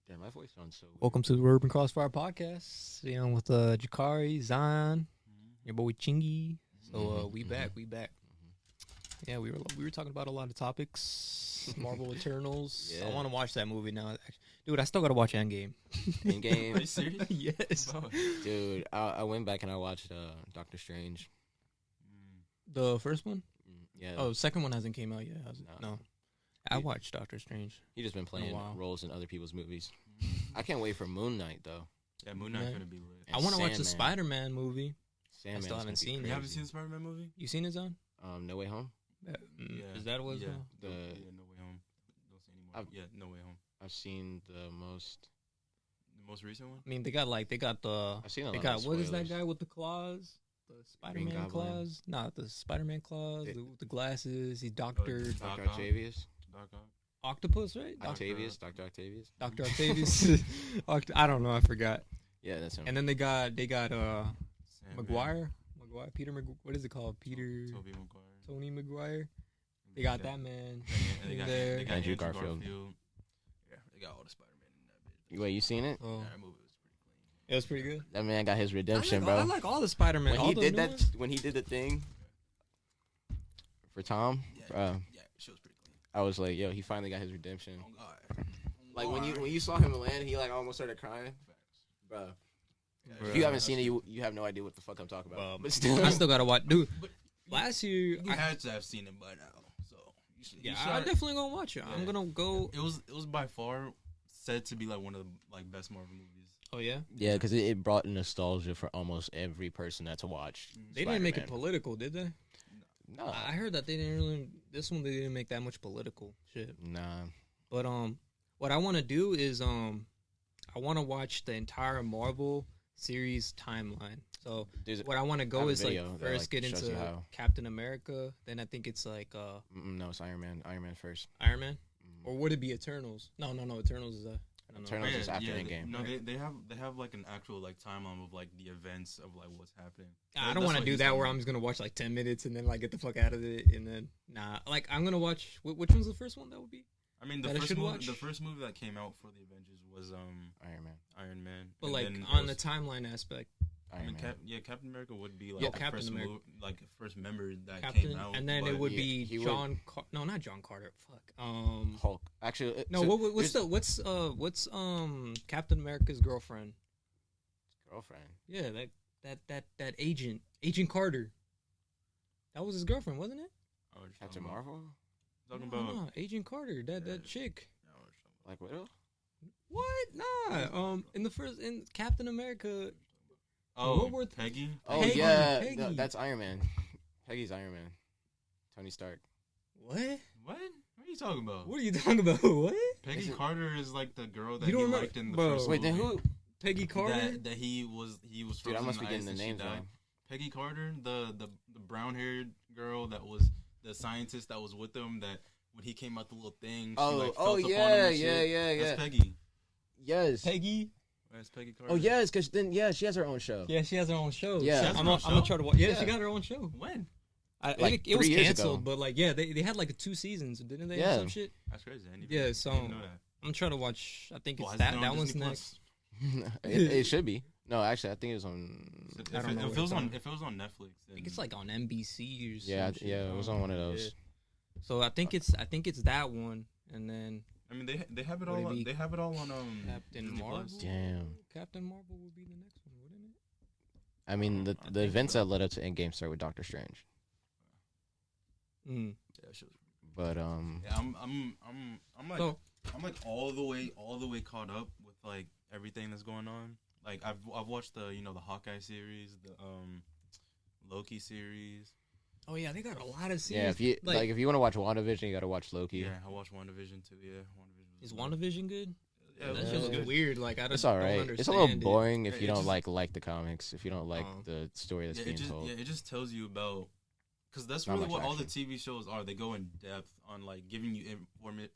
Damn, my voice sounds so weird. Welcome to the Urban Crossfire Podcast. You know, with Jakari, Zion, your boy Chingy. So we back. Yeah, we were talking about a lot of topics. Marvel Eternals. Yeah. I want to watch that movie now. Dude, I still gotta watch Endgame. In-game. Are you serious? Yes. Bro. Dude, I went back and I watched Doctor Strange. The first one? Yeah. Oh, the second one hasn't came out yet. Has it? No. No. I watched Doctor Strange. He just been playing while. roles in other people's movies. I can't wait for Moon Knight, though. Yeah, Moon Knight's Yeah. gonna be lit. And I want to watch the Sandman. Spider-Man movie. Sandman's still haven't gonna be seen it. You crazy. haven't seen the Spider-Man movie? You seen it, Zon? No Way Home? Is that what it's yeah. called? The- Yeah, No Way Home. Don't say anymore. I've- Yeah, No Way Home. I've seen the most. The most recent one? I mean, they got the. I've seen a They lot got of what is that spoilers. guy with the claws? The Spider-Man Goblin. claws? Not the Spider-Man claws. It- The glasses. He's Doctor Doc Dr. Ock. Octavius? Doc Ock. Octopus, right? Doc- Octavius? Dr. Octavius? Doctor Octavius. I don't know. I forgot. Yeah, that's him. And then they got Sandman. Maguire. Maguire. What is it called? Peter. Tobey Maguire. Tony Maguire. They got that man. And they got, there. they got Andrew Andrew Garfield. Garfield. Yeah, they got all the Spider-Man in that bitch. Wait, you seen it? Oh, Yeah, that movie was pretty clean. it was pretty good. That man got his redemption, I bro. like all the Spider-Man. When all he the did new that, ones. when he did the thing for Tom, Yeah, she was pretty clean. I was like, yo, he finally got his redemption. Oh, God. Like when you saw him land, he like almost started crying, bro. If you haven't seen it, you have no idea what the fuck I'm talking about. But still, I still gotta watch, dude. But Last year, You had to have seen it by now, so you should. yeah, you should I'm already- definitely gonna watch it. I'm Yeah. gonna go. It was by far said to be like one of the best Marvel movies. Oh yeah, yeah, because it brought nostalgia for almost every person that's watched. they didn't make it Spider-Man. political, did they? No, I heard that they didn't really. This one they didn't make that much political shit. nah. But what I want to do is I want to watch the entire Marvel series timeline. So There's, what I want to I go have a is like video that, first like, get shows into you how. Captain America. Then I think it's like no, it's Iron Man. Iron Man first. Iron Man, Mhm. or would it be Eternals? No, Eternals is a. I don't know. Eternals is after Endgame. No, they have like an actual like timeline of like the events of like what's happening. I don't That's want to what do he's that talking where about. I'm just gonna watch like 10 minutes and then like get the fuck out of it and then like I'm gonna watch which one's the first one that would be? I mean, that I should watch? the first movie that came out for the Avengers was Iron Man. Iron Man. But and like then it on the was- timeline aspect, I Iron mean, Man. Captain America would be like Yeah, the Captain first America. first member that Captain, came out, and then it but would yeah, be he would- John. No, not John Carter. Fuck. Hulk. Actually, No. so What's there's- what's Captain America's girlfriend? girlfriend? Yeah, that Agent Carter. That was his girlfriend, wasn't it? Oh, you're Captain talking about- Marvel? Talking No, about no, Agent Carter. That Yeah. chick. I don't know what you're talking Like Widow? What? Nah. In Captain America. about. World War Peggy. Oh Peggy, yeah, Peggy. no, that's Iron Man. Peggy's Iron Man. Tony Stark. What? What? What are you talking about? What are you talking about? What? Peggy Is it- Carter is like the girl that You he don't remember- liked in the Bro. first Wait, then movie. who? Peggy Carter. That he was Dude, frozen I must in be getting ice the and she names died. wrong. Peggy Carter, the brown haired girl that was the scientist that was with him. That when he came out the little thing, she Oh, like oh felt upon him yeah, and shit. yeah. That's Peggy. Yes. Peggy. That's Peggy Carter. Oh yes, because then she has her own show. Yeah, she has her own show. Yeah. She has I'm her own gonna show? try to watch. Yeah, Yeah. she got her own show. When? Like it was 3 years canceled, ago. but like yeah, they had like 2 seasons, didn't they? Or Yeah. some shit. That's crazy. I didn't Yeah, even- so- didn't know that. I'm trying to watch. I think Well, it's has it that been on one's Disney next. it should be. No, actually, I think it was on. If, I don't know if what it was it's on on. if it was on Netflix, I think it's like on NBC or Yeah, some shit. yeah, it was on one of those. Yeah. So I think it's that one, and then I mean they have it Would all. it on, be they have it all on Captain Disney Marvel. Plus. Damn. Captain Marvel would be the next one, wouldn't it? I mean, I the think events so. that led up to Endgame start with Doctor Strange, Mm. Yeah, she was- but yeah, I'm like So I'm like all the way caught up with like everything that's going on. Like I've watched the the Hawkeye series, the Loki series. oh yeah, they got a lot of series. yeah, if you like if you want to watch WandaVision, you got to watch Loki. Yeah, I watched WandaVision too. Yeah, WandaVision. Is WandaVision good? Yeah, That Yeah. shit looks weird. Like I don't. It's all don't right. understand It's a little it. boring if Yeah, you it don't just- like the comics. If you don't like Oh. the story that's Yeah, being told. it just tells you about because that's Not really much what all the action. TV shows are. They go in depth on like giving you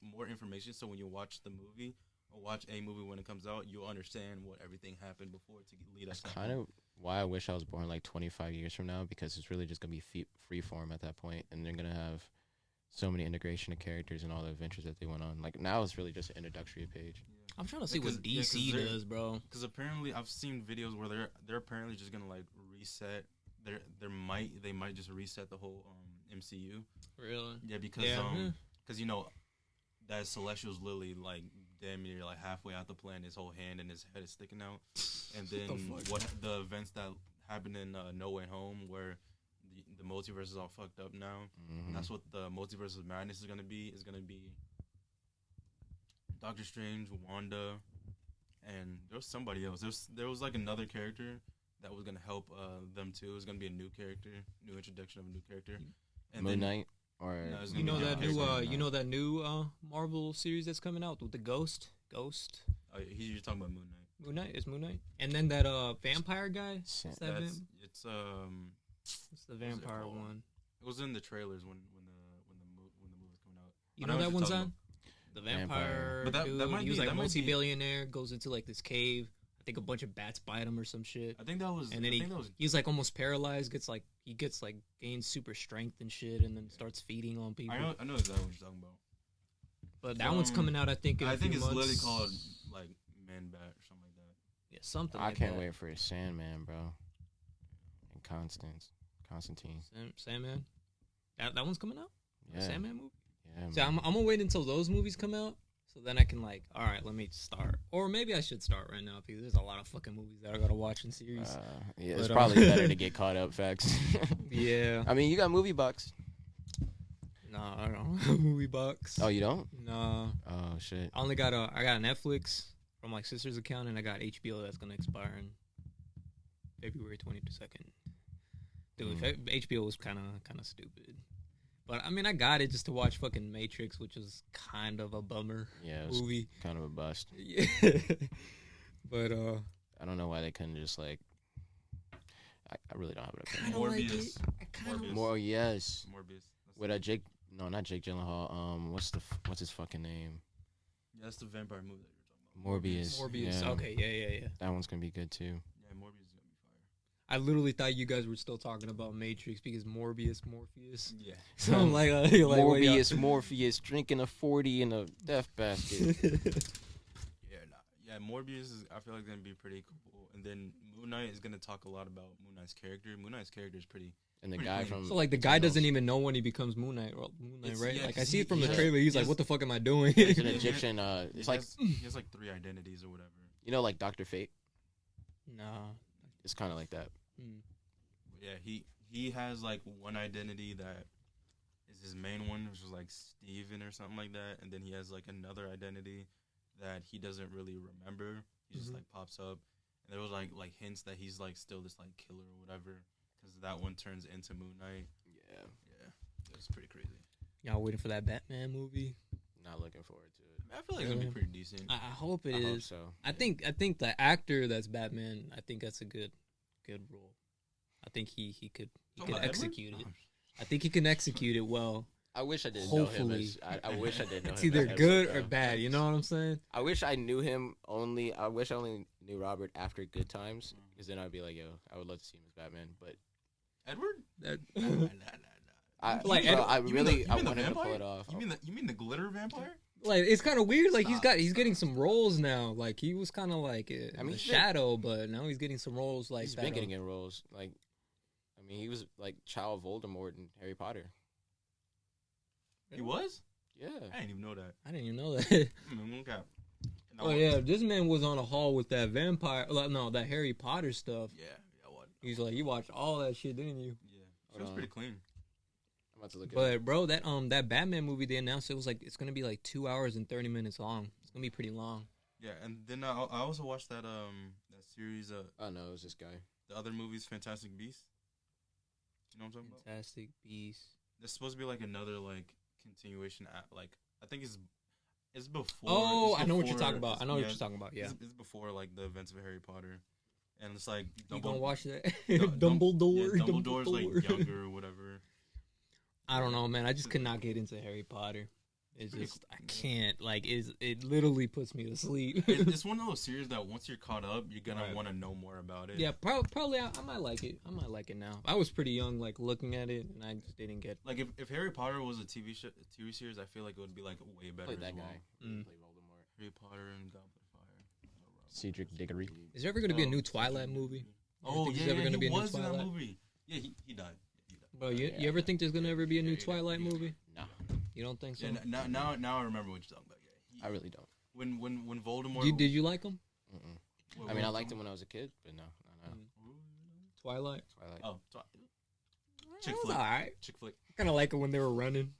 more information. So when you watch the movie or watch a movie when it comes out, you'll understand what everything happened before to lead us. That's kind of why I wish I was born like 25 years from now, because it's really just gonna be free form at that point, and they're gonna have so many integration of characters and all the adventures that they went on. Like now, it's really just an introductory page. I'm trying to see Because- what yeah, 'cause DC they're- does, bro. Because apparently I've seen videos where they're apparently just gonna like reset. They might just reset the whole MCU. Really? Yeah, because Yeah. you know that Celestial's literally like damn near like halfway out the planet. His whole hand and his head is sticking out. And then the events that happened in No Way Home where the multiverse is all fucked up now. And that's what the Multiverse of Madness is gonna be. Is gonna be Doctor Strange, Wanda, and there was somebody else. There was like another character that was gonna help them too. It was gonna be a new character, new introduction of a new character. And Moon Knight or No, it's You gonna know be that different. new you know that new Marvel series that's coming out with the Ghost? Ghost? Oh, you're talking about Moon Knight. Moon Knight is Moon Knight. And then that vampire guy? Shit. What's that It's What's the vampire called? one? it was in the trailers when the movie was coming out. You I know what that you're one's talking on? The vampire Vampire. But that dude, might he was be- like that might be- multi-billionaire, goes into like this cave. I think a bunch of bats bite him or some shit. I think that was. And then I think that was. he's like almost paralyzed, gains super strength and shit, and then starts feeding on people. I know exactly what you're talking about. But that one's coming out, I think. In I a think few it's literally months. called like Man Bat or something like that. Yeah, something. I like can't that. wait for Sandman, bro. And Constantine. Sandman. That one's coming out. The Yeah. Sandman movie. Yeah. So I'm gonna wait until those movies come out, so then I can like, all right, let me start, or maybe I should start right now because there's a lot of fucking movies that I gotta watch in series. Yeah, it's But, probably better to get caught up. Facts. Yeah. I mean, you got Movie Box. Nah, I don't have movie box. Oh, you don't? Nah. Oh shit. I only got I got Netflix from my sister's account, and I got HBO that's gonna expire in February 22nd. Dude, HBO was kind of stupid, but I mean I got it just to watch fucking Matrix, which was kind of a bummer Yeah, it was movie. kind of a bust. Yeah, but I don't know why they couldn't just like. I really don't have an opinion. Morbius. Morbius. More yes. Morbius. That's With Jake. No, not Jake Gyllenhaal. What's his fucking name? Yeah, that's the vampire movie that you're talking about. Morbius. Yeah. Okay, yeah. That one's gonna be good too. Yeah, Morbius is gonna be fire. I literally thought you guys were still talking about Matrix because Morpheus. Yeah. So I'm like, you're like wait, Morbius, Morpheus drinking a 40 in a death basket. Yeah, Morbius is. I feel like gonna be pretty cool. And then Moon Knight is gonna talk a lot about Moon Knight's character. Moon Knight's character is pretty. And the Pretty guy clean. from So like the guy doesn't even know when he becomes Moon Knight, It's- right? yeah, Like I 'cause see it from he the has- trailer. He's he like, has- "What the fuck am I doing?" it's an Yeah, Egyptian. It's like he has like 3 identities or whatever. you know, like Dr. Fate. Nah. It's kind of like that. Yeah, he has like one identity that is his main one, which is like Steven or something like that, and then he has like another identity that he doesn't really remember. He just like pops up, and there was like hints that he's like still this like killer or whatever, because that one turns into Moon Knight. Yeah. It's pretty crazy. Y'all waiting for that Batman movie? Not looking forward to it. I feel like it's gonna be pretty decent. I hope it I is. hope so. I think the actor that's Batman. I think that's a good role. I think he could Talking about execute Edward? it. I think he can execute it well. I wish I didn't know him. Hopefully. I wish I didn't know It's him. either as good Edward, or though. bad. You know what I'm saying? I wish I knew him only. I wish I only knew Robert after Good Times, because then I'd be like, yo, I would love to see him as Batman. But Edward? That, I Like, bro, I You mean really the I wanted to vampire? pull it off. You mean the glitter vampire? like it's kind of weird. Like Stop. he's getting some roles now. Like he was kind of like I I mean, the he's been- shadow, but now he's getting some roles like He's that. been getting in roles like. I mean, he was like Child Voldemort in Harry Potter. He was? Yeah. I didn't even know that. I didn't even know that. Okay. Oh yeah, this man was on a haul with that vampire. No, that Harry Potter stuff. Yeah, what? He's like, you watched all that shit, didn't you? Yeah. She was pretty clean. I'm about to look at it. But bro, that Batman movie they announced it was like it's gonna be like 2 hours and 30 minutes long. It's gonna be pretty long. Yeah, and then I also watched that series Oh no, it was this guy. the other movies Fantastic Beasts. You know what I'm talking about? Fantastic Beast. There's supposed to be like another like continuation like I think it's before. Oh, it's I know what you're before- talking about. I know what yeah, you're talking about. Yeah, It's before like the events of Harry Potter, and it's like you gonna watch that? Dum- Dumbledore. Yeah, Dumbledore's like Dumbledore. younger or whatever. I don't know, man. I just could not get into Harry Potter. It's Pretty just cool. I can't. Like, it literally puts me to sleep. It's one of those series that once you're caught up, you're gonna Right. want to know more about it. Yeah, probably I might like it. I might like it now. I was pretty young, like looking at it, and I just didn't get. Like if Harry Potter was a TV series, I feel like it would be like way better Played as that well. guy. Mm. Played Voldemort. Harry Potter and Goblet of Cedric Diggory. Is there ever gonna be a new Twilight movie? Oh think yeah, there's ever gonna be a new was in that Twilight? movie. Yeah, he died. Bro, you ever think there's gonna ever be a new Twilight movie? Nah, You don't think so? Yeah, now I remember what you're talking about. Yeah, I really don't. when Voldemort. Did you like him? Mm-mm. I mean, I liked him when I was a kid, but no. Twilight. Twilight. Oh, chick It was flick. alright. Chick flick. Kind of like it when they were running.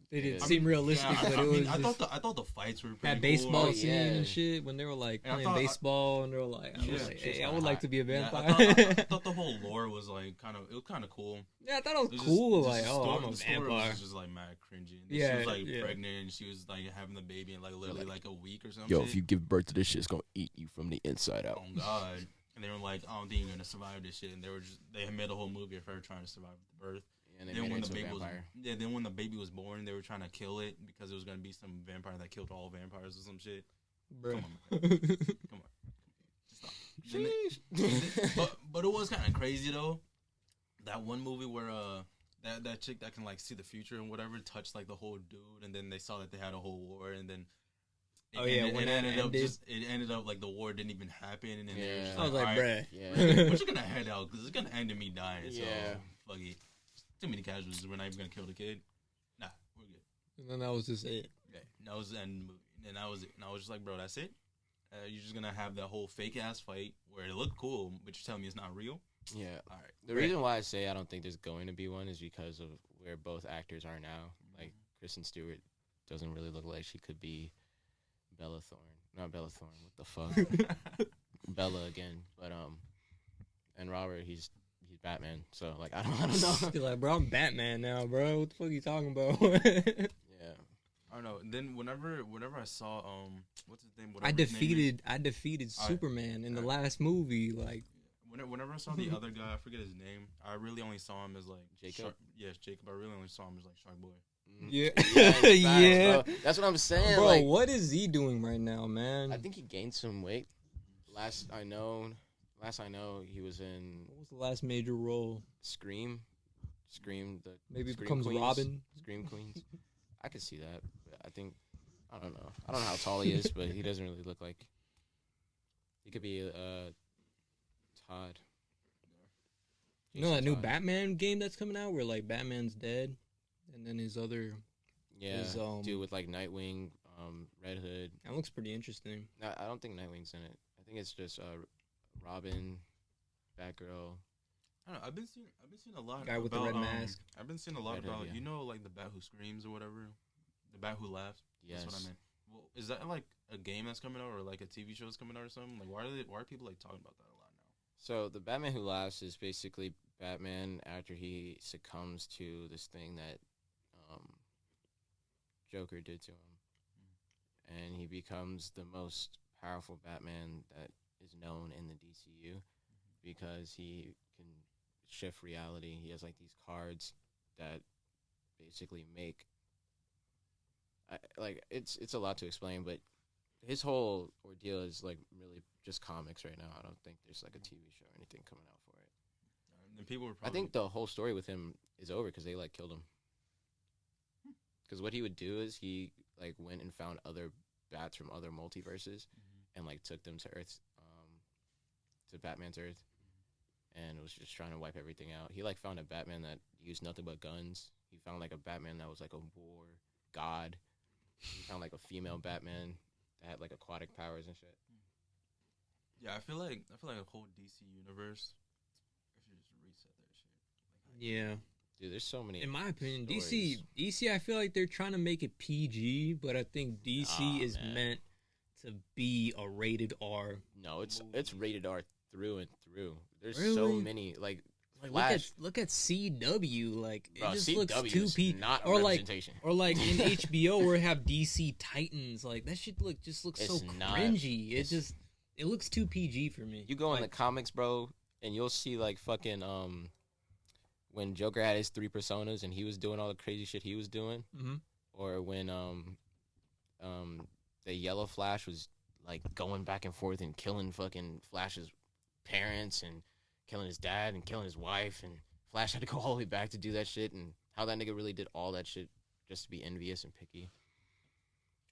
They didn't Yeah. seem realistic, Yeah, but it was I just thought the fights were pretty had cool. baseball Oh, scene yeah. and shit when they were like And I playing thought- baseball and they were like, I was Yeah. like, She's hey, I not would like hot. to be a Yeah, vampire. I thought the whole lore was like it was kind of cool. Yeah, I thought it was It was cool. just Like, the oh, story- I'm a the story vampire. was just like mad cringy. And Yeah, she was like yeah. pregnant and she was like having the baby in like literally like a week or something. Yo, if you give birth to this shit, it's gonna eat you from the inside out. Oh God! And they were like, I don't think you're gonna survive this shit. And they had made a whole movie of her trying to survive the birth. And they Then made when it the into a baby was vampire. then when the baby was born, they were trying to kill it because it was gonna be some vampire that killed all vampires or some shit. Bruh. Come on. Stop. But it was kind of crazy though. That one movie where that chick that can like see the future and whatever touched like the whole dude, and then they saw that they had a whole war, and then When that it ended up like the war didn't even happen, and then they were Yeah. just I was like, "Alright, bruh. Yeah. we're just gonna head out because it's gonna end in me dying. So Yeah. fuck it. Too many casualties. We're not even gonna kill the kid. Nah, we're good. And then that was just it. Yeah, that was the end of the movie. And that was it. And I was just like, bro, that's it. You're just gonna have that whole fake ass fight where it looked cool, but you're telling me it's not real. Yeah. All right. The reason why I say I don't think there's going to be one is because of where both actors are now. Like Kristen Stewart doesn't really look like she could be Bella Thorne. Not Bella Thorne. What the fuck? Bella again. But and Robert, he's Batman. So like I don't know. You're like, bro, I'm Batman now, bro. What the fuck are you talking about? Yeah. I don't know. And then whenever I saw what's his name? I Whatever his name defeated Alright. Superman in the Alright. last movie. Like, is. Whenever I saw the other guy, I forget his name. I really only saw him as like Jacob? Yes, Jacob. I really only saw him as like Shark Boy. yeah, It's facts, yeah. bro. That's what I'm saying. Bro, like, what is he doing right now, man? I think he gained some weight. Last I know, he was in What was the last major role? Scream. The Maybe it Scream becomes Queens. Robin. Scream Queens. I could see that. But I think I don't know. I don't know how tall he is, but he doesn't really look like. He could be Todd. You know that new Jason Todd. Batman game that's coming out where like Batman's dead, and then his other Yeah, is, dude with like Nightwing, Red Hood. that looks pretty interesting. No, I don't think Nightwing's in it. I think it's just Robin, Batgirl. I don't know. I've been seeing a lot. Guy with the about, red mask. I've been seeing a lot Red Hood, about yeah. you know like the bat who screams or whatever, the bat who laughs. Yes. That's what I meant. Well, is that like a game that's coming out or like a TV show that's coming out or something? Like why are people like talking about that a lot now? So the Batman Who Laughs is basically Batman after he succumbs to this thing that Joker did to him, and he becomes the most powerful Batman that is known in the DCU because he can shift reality. He has like these cards that basically make like it's a lot to explain, but his whole ordeal is like really just comics right now. I don't think there's like a TV show or anything coming out for it. And people were I think the whole story with him is over because they like killed him. Because what he would do is he like went and found other bats from other multiverses and like took them to Earth, to Batman's Earth, and was just trying to wipe everything out. He like found a Batman that used nothing but guns. He found like a Batman that was like a war god. He found like a female Batman that had like aquatic powers and shit. Yeah, I feel like a whole DC universe. If you just reset that shit. Yeah. Dude, there's so many. In my opinion, stories. DC, I feel like they're trying to make it PG, but I think DC Nah, is man. meant to be a rated R. No, it's rated R through and through. There's Really? so many like Like Flash. look at CW, like Bro, it just CW looks too is PG. not a Or like representation. in HBO where we have DC Titans, like that shit looks so It's not- cringy. it's- It looks too PG for me. You go in the like, comics, bro, and you'll see like fucking when Joker had his 3 personas and he was doing all the crazy shit he was doing, Mhm. or when the Yellow Flash was like going back and forth and killing fucking Flash's parents and killing his dad and killing his wife, and Flash had to go all the way back to do that shit, and how that nigga really did all that shit just to be envious and picky.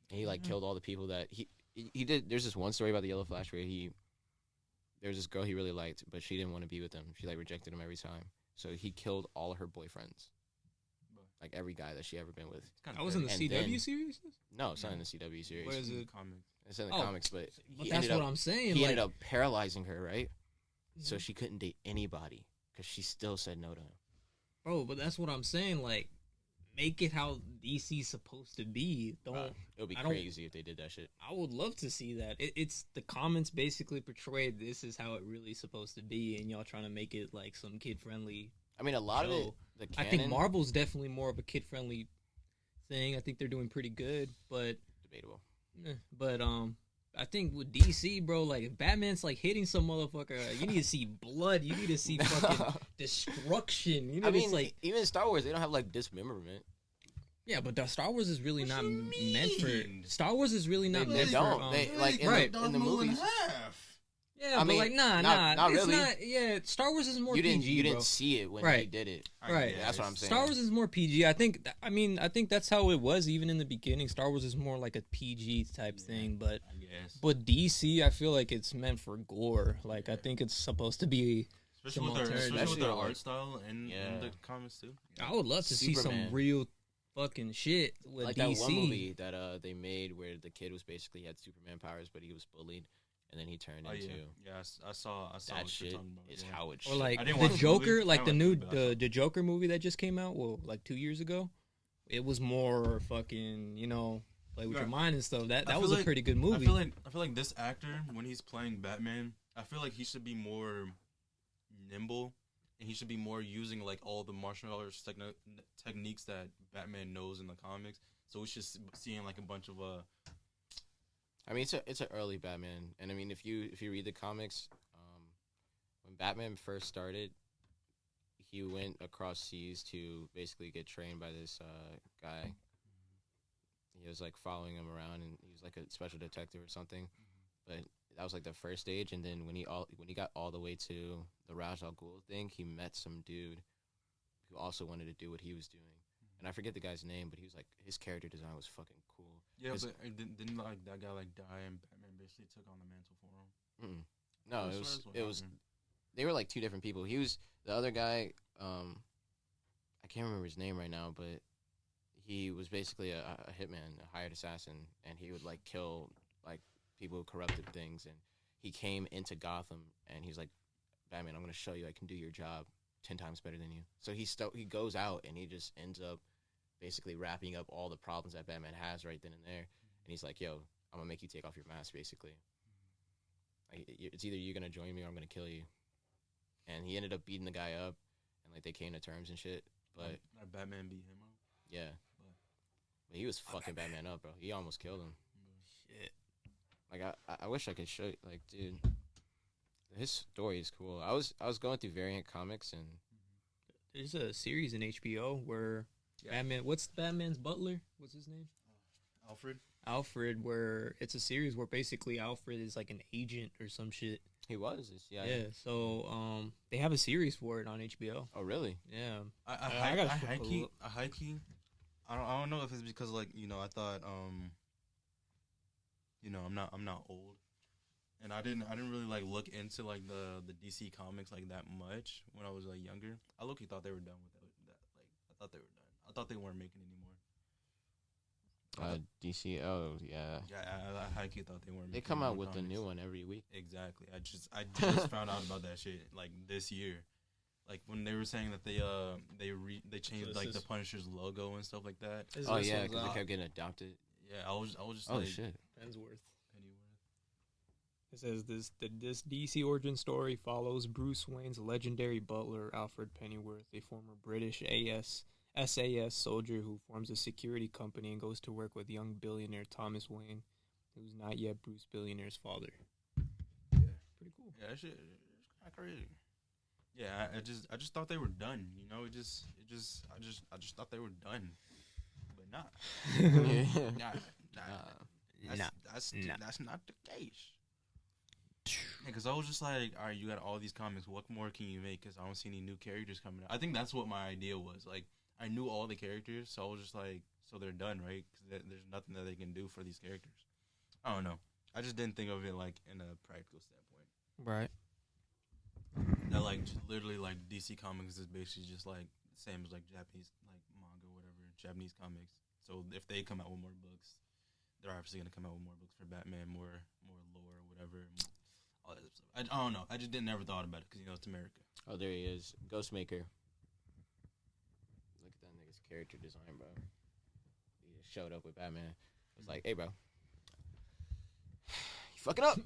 And he like killed all the people that he did. There's this one story about the Yellow Flash where there's this girl he really liked, but she didn't want to be with him. She like rejected him every time. So he killed all her boyfriends, like every guy that she ever been with. I was in the And CW then- series. No, it's not in the CW series. What is it? Comics. It's in the Oh, comics, but But he that's ended what up I'm saying. he like, ended up paralyzing her, right? So Mhm. she couldn't date anybody because she still said no to him. bro. But that's what I'm saying. Like, make it how DC's supposed to be. Don't. It would be I don't- crazy if they did that shit. I would love to see that. It's the comments basically portrayed this is how it really supposed to be, and y'all trying to make it like some kid friendly. I mean, a lot of it. show. The I canon, think Marvel's definitely more of a kid friendly thing. I think they're doing pretty good, but debatable. I think with DC, bro, like if Batman's like hitting some motherfucker, you need to see blood. You need to see fucking destruction. You know, I mean, it's like even in Star Wars, they don't have like dismemberment. yeah, but the Star Wars is really What not you meant for. mean? Star Wars is really not They meant don't. for. They like in, Right. in the movies. Yeah, I but mean, like nah, not it's really. not. Yeah, Star Wars is more You didn't. PG, You bro. didn't see it when he Right. did it. Right. That's what I'm saying. Star Wars is more PG. I think. I mean, I think that's how it was even in the beginning. Star Wars is more like a PG type Yeah. thing, but I guess. DC, I feel like it's meant for gore. Like I think it's supposed to be. Especially with their, alternative. especially with their Especially art style and Yeah. the comics too. I would love to see some Superman. real fucking shit with Like DC. that one movie that they made where the kid was basically had Superman powers, but he was bullied, and then he turned Oh into yeah, I saw that what you're shit. talking about. Is yeah. how it. Or should like I didn't the watch the Joker, movie. like I the watched new the movie, but I saw the Joker movie that just came out, well, like 2 years ago. It was more fucking, play with Yeah. your mind and stuff. That I feel was a like- pretty good movie. I feel like this actor when he's playing Batman, I feel like he should be more nimble, and he should be more using like all the martial arts techniques that Batman knows in the comics. So we should seeing like a bunch of I mean, it's an early Batman, and I mean, if you read the comics, when Batman first started, he went across seas to basically get trained by this guy. He was like following him around, and he was like a special detective or something. But that was like the first stage, and then when he got all the way to the Ra's al Ghul thing, he met some dude who also wanted to do what he was doing. And I forget the guy's name, but he was like his character design was fucking cool. yeah, 'Cause- but didn't like that guy like die and Batman basically took on the mantle for him. No, I swear it was that's what it was happened. they were like two different people. He was the other guy. I can't remember his name right now, but he was basically a hitman, a hired assassin, and he would like kill like people who corrupted things. And he came into Gotham, and he's like, "Batman, I'm gonna show you I can do your job 10 times better than you." So he goes out and he just ends up basically wrapping up all the problems that Batman has right then and there. And he's like, "Yo, I'm gonna make you take off your mask, basically. Like, it's either you're gonna join me or I'm gonna kill you." And he ended up beating the guy up, and like they came to terms and shit. But Like Batman beat him up. yeah, but he was fucking Batman up, bro. He almost killed him. Shit. Like I wish I could show you, like, dude, his story is cool. I was going through Variant Comics, and There's a series in HBO where Yeah. Batman. What's Batman's butler? What's his name? Alfred. Alfred. Where it's a series where basically Alfred is like an agent or some shit. he was this, yeah. Yeah. So they have a series for it on HBO. Oh really? Yeah. I I gotta high pull key. up. I high key. I don't know if it's because like I thought I'm not old, and I didn't really like look into like the DC comics like that much when I was like younger. I low-key thought they were done with that. Like I thought they were done. I thought they weren't making anymore. DC. Oh yeah. Yeah, I high key thought they weren't. They making come any out more with a comics. new one every week. Exactly. I just found out about that shit like this year. Like when they were saying that they changed this like is- the Punisher's logo and stuff like that. Oh yeah, because they kept getting adopted. Yeah, I was just Oh like shit. Pensworth. Pennyworth. It says this DC origin story follows Bruce Wayne's legendary butler Alfred Pennyworth, a former British SAS soldier who forms a security company and goes to work with young billionaire Thomas Wayne, who's not yet Bruce Billionaire's father. Yeah. Pretty cool. Yeah, that shit it's kind of crazy. Yeah, I just thought they were done. I just thought they were done, but not. Nah, that's not the case. Yeah, because I was just like, all right, you got all these comics. What more can you make? Because I don't see any new characters coming out. I think that's what my idea was. Like, I knew all the characters, so I was just like, so they're done, right? Because there's nothing that they can do for these characters. I don't know. I just didn't think of it like in a practical standpoint. Right. That like just literally like DC Comics is basically just like the same as like Japanese like manga, whatever, Japanese comics. So if they come out with more books, they're obviously gonna come out with more books for Batman, more lore, whatever. All that stuff. I don't know. I just didn't ever thought about it because it's America. Oh, there he is, Ghostmaker. Look at that nigga's character design, bro. He just showed up with Batman. It was like, hey, bro, you fucking up.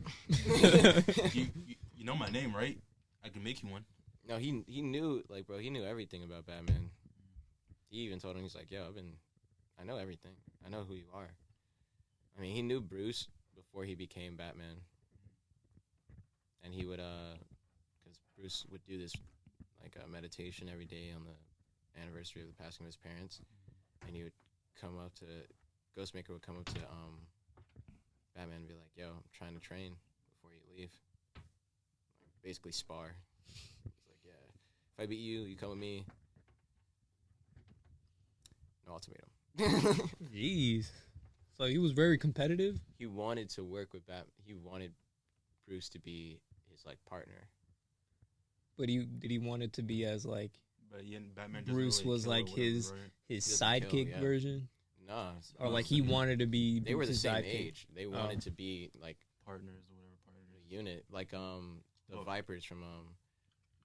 you know my name, right? I can make you one. No, he knew, like, bro, he knew everything about Batman. He even told him, he's like, yo, I know everything. I know who you are. I mean, he knew Bruce before he became Batman. And he would, because Bruce would do this, like, meditation every day on the anniversary of the passing of his parents. And he would Ghostmaker would come up to Batman and be like, yo, I'm trying to train before you leave. Basically spar. He's like, yeah, if I beat you, you come with me. No ultimatum. Jeez. So he was very competitive. He wanted to work with Batman. He wanted Bruce to be his like partner. But did he want it to be as like But yeah, Batman doesn't Bruce really was kill like or whatever, right? his He doesn't sidekick kill, yeah. version, Nah, or like he wanted to be. they were the Bruce's same sidekick? age. They wanted to be like partners or whatever partners. a unit, like the Oh. Vipers from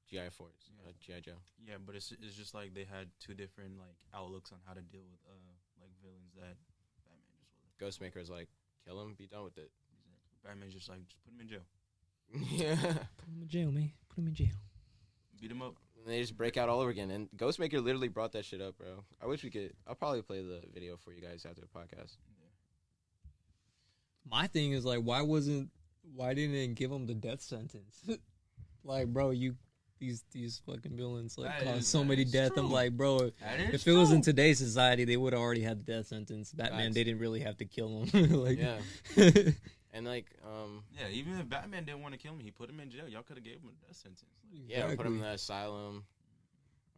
GI Force, GI Joe. Yeah, but it's just like they had two different like outlooks on how to deal with like villains that Batman just wasn't. Ghostmaker is like, kill him, be done with it. Exactly. Batman's just like, just put him in jail, Yeah. Put him in jail, man. Put him in jail. beat him up. And they just break out all over again. And Ghostmaker literally brought that shit up, bro. I wish we could. I'll probably play the video for you guys after the podcast. My thing is like, why didn't it give him the death sentence? Like, bro, these fucking villains like That caused is- so that many is deaths. I'm true. like, bro, That is if it was in true. today's society, they would have already had the death sentence. Batman, Facts. they didn't really have to kill him. Like, Yeah. And like, Yeah, even if Batman didn't want to kill him, he put him in jail. Y'all could have gave him a death sentence. yeah, put him in exactly. the asylum.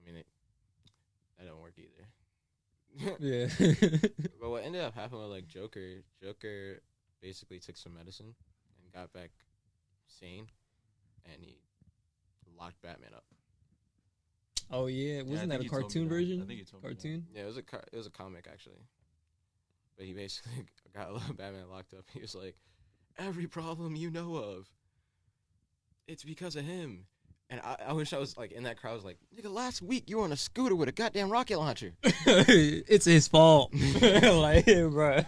I mean, that don't work either. Yeah. But what ended up happening with like Joker basically took some medicine and got back sane, and he locked Batman up. Oh yeah, wasn't that a cartoon version? I think you told me that. Cartoon. Yeah, it was a comic actually. But he basically got Batman locked up. He was like, every problem you know of, it's because of him. And I wish I was like in that crowd. I was like, nigga, last week you were on a scooter with a goddamn rocket launcher. It's his fault. Like, bro.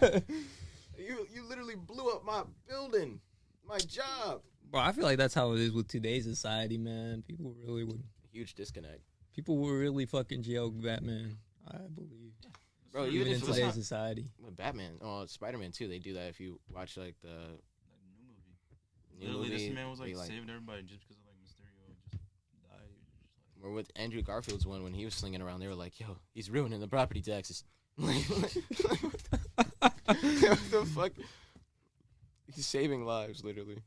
You literally blew up my building, my job. Bro, I feel like that's how it is with today's society, man. People Huge disconnect. would really fucking jail Batman, I believe. Bro, Even even in if it's today's not society. with Batman, Spider-Man too, they do that if you watch like the Like, new new Literally, movie. this man was like they, saving everybody just because of like Mysterio just died. Just, or with Andrew Garfield's one when he was slinging around, they were like, yo, he's ruining the property taxes. Like, what the fuck? He's saving lives, literally.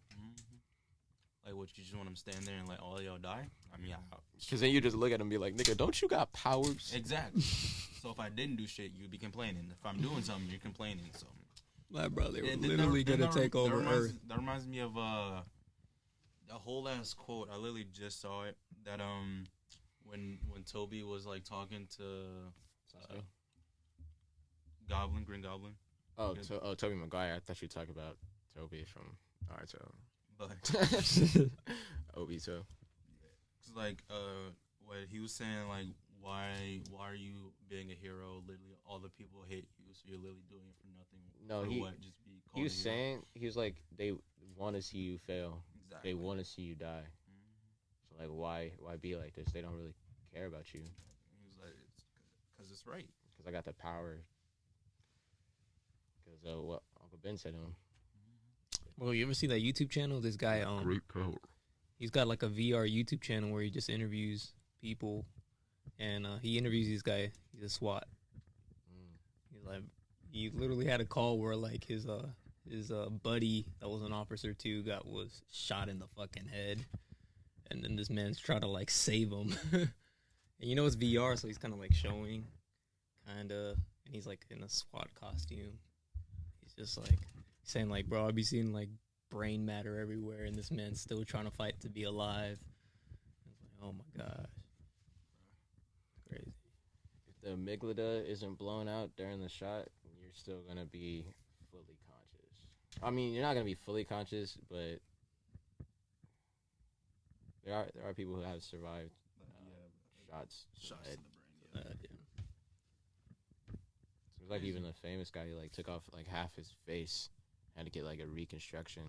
Like, what, you just want him to stand there and let all y'all die? I mean, Because then you just look at him and be like, nigga, don't you got powers? exactly. So if I didn't do shit, you'd be complaining. If I'm doing something, you're complaining. So My brother, they were And then literally that- gonna that take over reminds, Earth. That reminds me of a whole ass quote. I literally just saw it. That when Toby was like talking to Green Goblin, Oh, Tobey Maguire. I thought you were talking about Toby from Naruto. but Obito. it's like what he was saying, like why are you being a hero? Literally, all the people hate you, so you're literally doing it for nothing. No, For he- what? Just be He was called a hero. saying, he was like, they want to see you fail. Exactly. They want to see you die. So like, why be like this? They don't really care about you. He was like, because it's right. Because I got the power. Because what Uncle Ben said to him. Well, you ever see that YouTube channel? This guy, power. he's got like a VR YouTube channel where he just interviews people, and he interviews this guy. He's a SWAT. He's like, he literally had a call where like his buddy that was an officer too was shot in the fucking head, and then this man's trying to like save him. And you know it's VR, so he's kind of like showing, and he's like in a SWAT costume. He's just like saying like, bro, I be seeing like brain matter everywhere, and this man's still trying to fight to be alive. It's like, oh my gosh, crazy. If the amygdala isn't blown out during the shot, you're still gonna be fully conscious. I mean, you're not gonna be fully conscious, but there are people who have survived shots to the head. in the brain. Yeah. It was like even the famous guy who like took off like half his face, had to get like a reconstruction.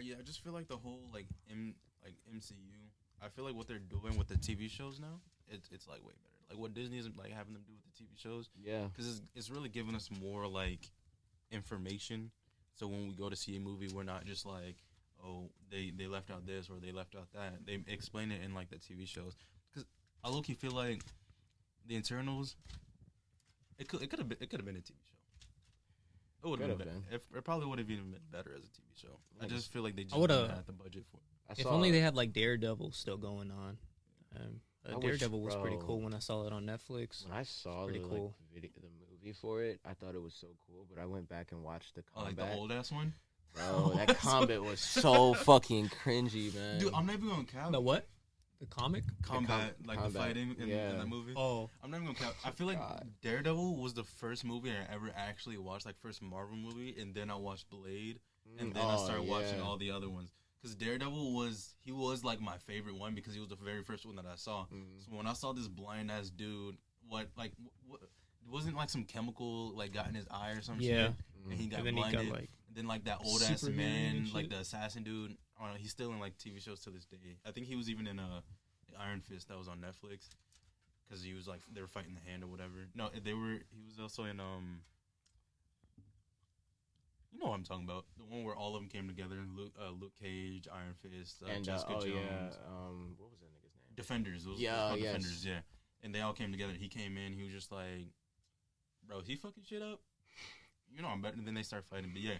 Yeah, I just feel like the whole like MCU. I feel like what they're doing with the TV shows now, it's like way better. Like what Disney is like having them do with the TV shows. Yeah, because it's really giving us more like information. So when we go to see a movie, we're not just like, oh, they left out this or they left out that. They explain it in like the TV shows. Because I low-key feel like the Internals. It could have been a TV show. It would have been. It probably would have even been better as a TV show. I just feel like they just didn't have the budget for it. If only they had like Daredevil still going on. Daredevil was pretty cool when I saw it on Netflix. When I saw the movie for it, I thought it was so cool. But I went back and watched the combat. Like the old ass one. Bro, that combat was so fucking cringy, man. Dude, I'm not even gonna count. The what? The comic? Combat, the fighting in that movie. Oh. I'm not even gonna count. I feel like Daredevil was the first movie I ever actually watched, like first Marvel movie, and then I watched Blade, and then I started watching all the other ones. Because Daredevil was like my favorite one because he was the very first one that I saw. So when I saw this blind ass dude, what wasn't like some chemical like got in his eye or some shit, and he got blinded. And then like that old ass man, like the assassin dude. I don't know, he's still in like TV shows to this day. I think he was even in Iron Fist that was on Netflix because he was like they were fighting the Hand or whatever. No, he was also in you know what I'm talking about, the one where all of them came together. Luke Cage, Iron Fist, and Jessica Jones. What was that nigga's name? Defenders. It was called Defenders. Yeah, and they all came together. He came in. He was just like, bro, he fucking shit up. You know I'm better. And then they start fighting. But yeah,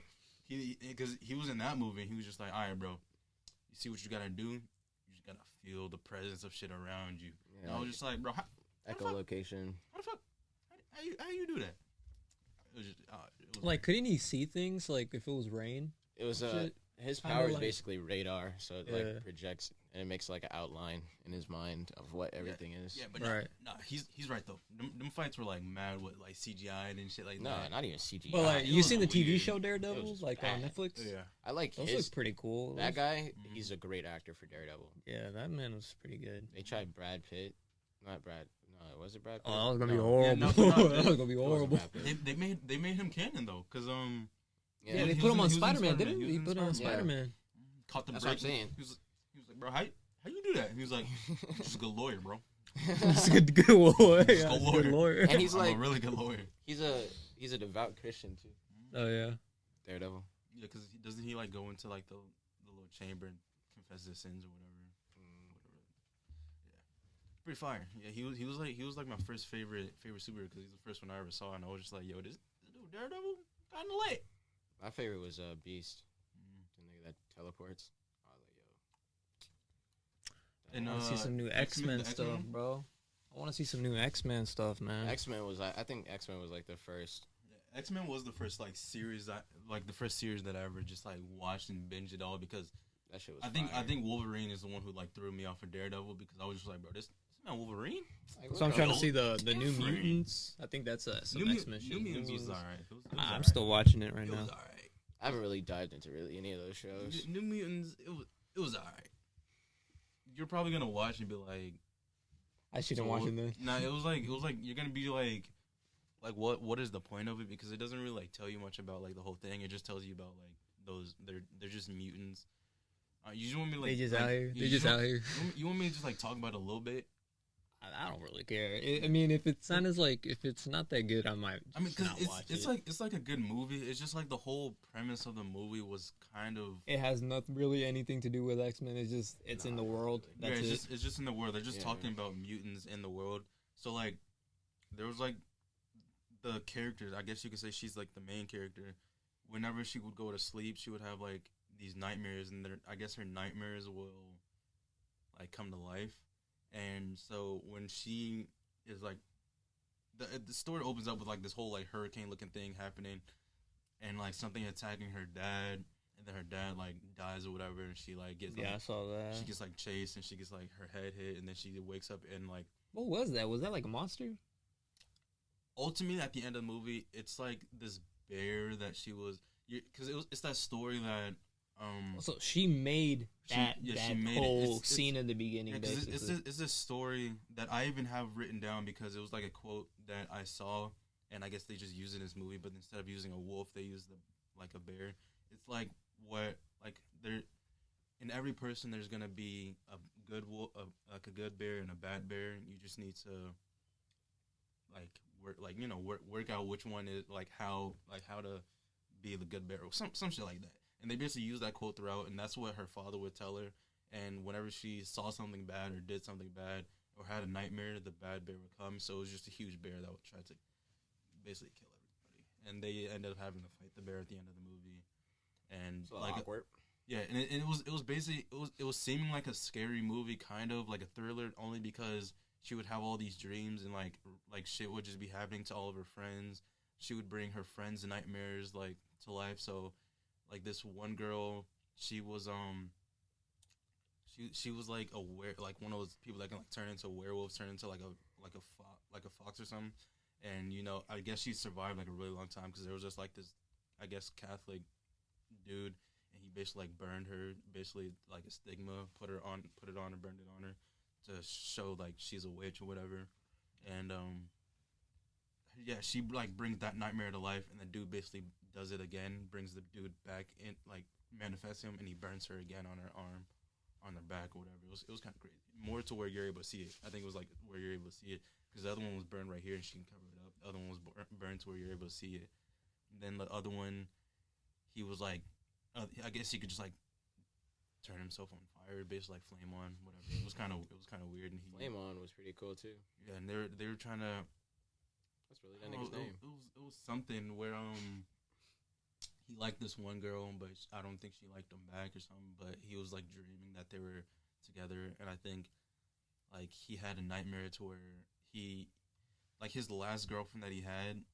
because he was in that movie. And he was just like, all right, bro. You see what you gotta do? You just gotta feel the presence of shit around you. Yeah, and I was just like, bro, echolocation. How the fuck? How you do that? It was just, like, couldn't he see things? Like, if it was rain? It was his power is basically radar, so it like projects and it makes like an outline in his mind of what everything is. Yeah, but he's right though. Them fights were like mad with like CGI and shit like that. No, not even CGI. But like, you seen the TV show Daredevil, like on Netflix? Yeah, I like those look pretty cool. That guy, he's a great actor for Daredevil. Yeah, that man was pretty good. They tried Brad Pitt, not Brad. No, was it Brad Pitt? Oh, that was gonna be horrible. That was gonna be horrible. They made him canon though, cause yeah, they put him on Spider-Man, didn't they? He put him on Spider-Man. Caught the break. That's what I'm saying. He was like, bro, how you do that? He was like, just a good lawyer, bro. He's a good lawyer. Good lawyer. And he's like a really good lawyer. He's a devout Christian too. Oh yeah. Daredevil. Yeah, because doesn't he like go into like the little chamber and confess his sins or whatever? Yeah, pretty fire. Yeah, he was like my first favorite superhero because he's the first one I ever saw, and I was just like, yo, this dude Daredevil kind of lit. My favorite was Beast, the nigga that teleports. I was like, yo. And I want to see some new X-Men stuff, bro. I want to see some new X-Men stuff, man. X-Men was, I think X-Men was like the first. Yeah, X-Men was the first like series that I ever just like watched and binged it all because that shit was. I think Wolverine is the one who like threw me off of Daredevil because I was just like, bro, this not Wolverine. Like, so I'm trying to see the New Mutants. I think that's some X-Men shit. New Mutants was alright. I'm still watching it right now. It was alright. I haven't really dived into any of those shows. New Mutants, it was alright. You're probably gonna watch and be like, I shouldn't watch it then. Nah, it was like you're gonna be like what is the point of it? Because it doesn't really like tell you much about like the whole thing. It just tells you about like those they're just mutants. You just want me to, like they just like, out here. They just out here. You want me to just like talk about it a little bit? I don't really care. I mean, if it's not that good, I might. I mean, because it's like a good movie. It's just like the whole premise of the movie was kind of. It has nothing really anything to do with X-Men. It's in the world. That's it's just in the world. They're just talking about mutants in the world. So like, there was like, the character. I guess you could say she's like the main character. Whenever she would go to sleep, she would have like these nightmares, and I guess her nightmares will like come to life. And so when she is like, the story opens up with like this whole like hurricane looking thing happening, and like something attacking her dad, eyes or whatever, and she like gets Yeah, I like, saw that. she gets like chased, and she gets like her head hit, and then she wakes up and like What was that? Was that like a monster? ultimately at the end of the movie, it's like this bear that she was, because it's that story that So she made that she made it. whole It's- scene in the beginning. yeah, 'cause Basically, it's this story that I even have written down because it was like a quote that I saw, and I guess they just used it in this movie, but instead of using a wolf, they used like a bear. It's like what like there in every person there's gonna be a good wolf, like a good bear and a bad bear. You just need to like work out which one is like how to be the good bear or some shit like that. And they basically use that quote throughout, and that's what her father would tell her. And whenever she saw something bad or did something bad or had a nightmare, the bad bear would come. So it was just a huge bear that would try to basically kill everybody. And they ended up having to fight the bear at the end of the movie. And So like awkward. yeah, and it was basically it was seeming like a scary movie, kind of like a thriller, only because she would have all these dreams and like shit would just be happening to all of her friends. She would bring her friends' nightmares like to life. So like this one girl, she was she was like like one of those people that can like turn into werewolves, turn into like a fox or something. And I guess she survived like a really long time because there was just like this, I guess, Catholic dude, and he basically like burned her, basically like a stigma, put it on and burned it on her to show like she's a witch or whatever. And yeah, she like brings that nightmare to life, and the dude basically does it again, brings the dude back in, like manifests him, and he burns her again on her arm, on her back or whatever. It was kind of crazy. More to where you're able to see it. I think it was like where you're able to see it, because the other one was burned right here and she can cover it up. The other one was burned to where you're able to see it. And then the other one, he was like, I guess he could just like turn himself on fire, basically like flame on, whatever. It was kind of weird. And Flame on was pretty cool too. yeah, and they were trying to. That's really that nigga's name. It was something where he liked this one girl, but I don't think she liked him back or something. But he was like dreaming that they were together, and I think like he had a nightmare to where he, like his last girlfriend that he had,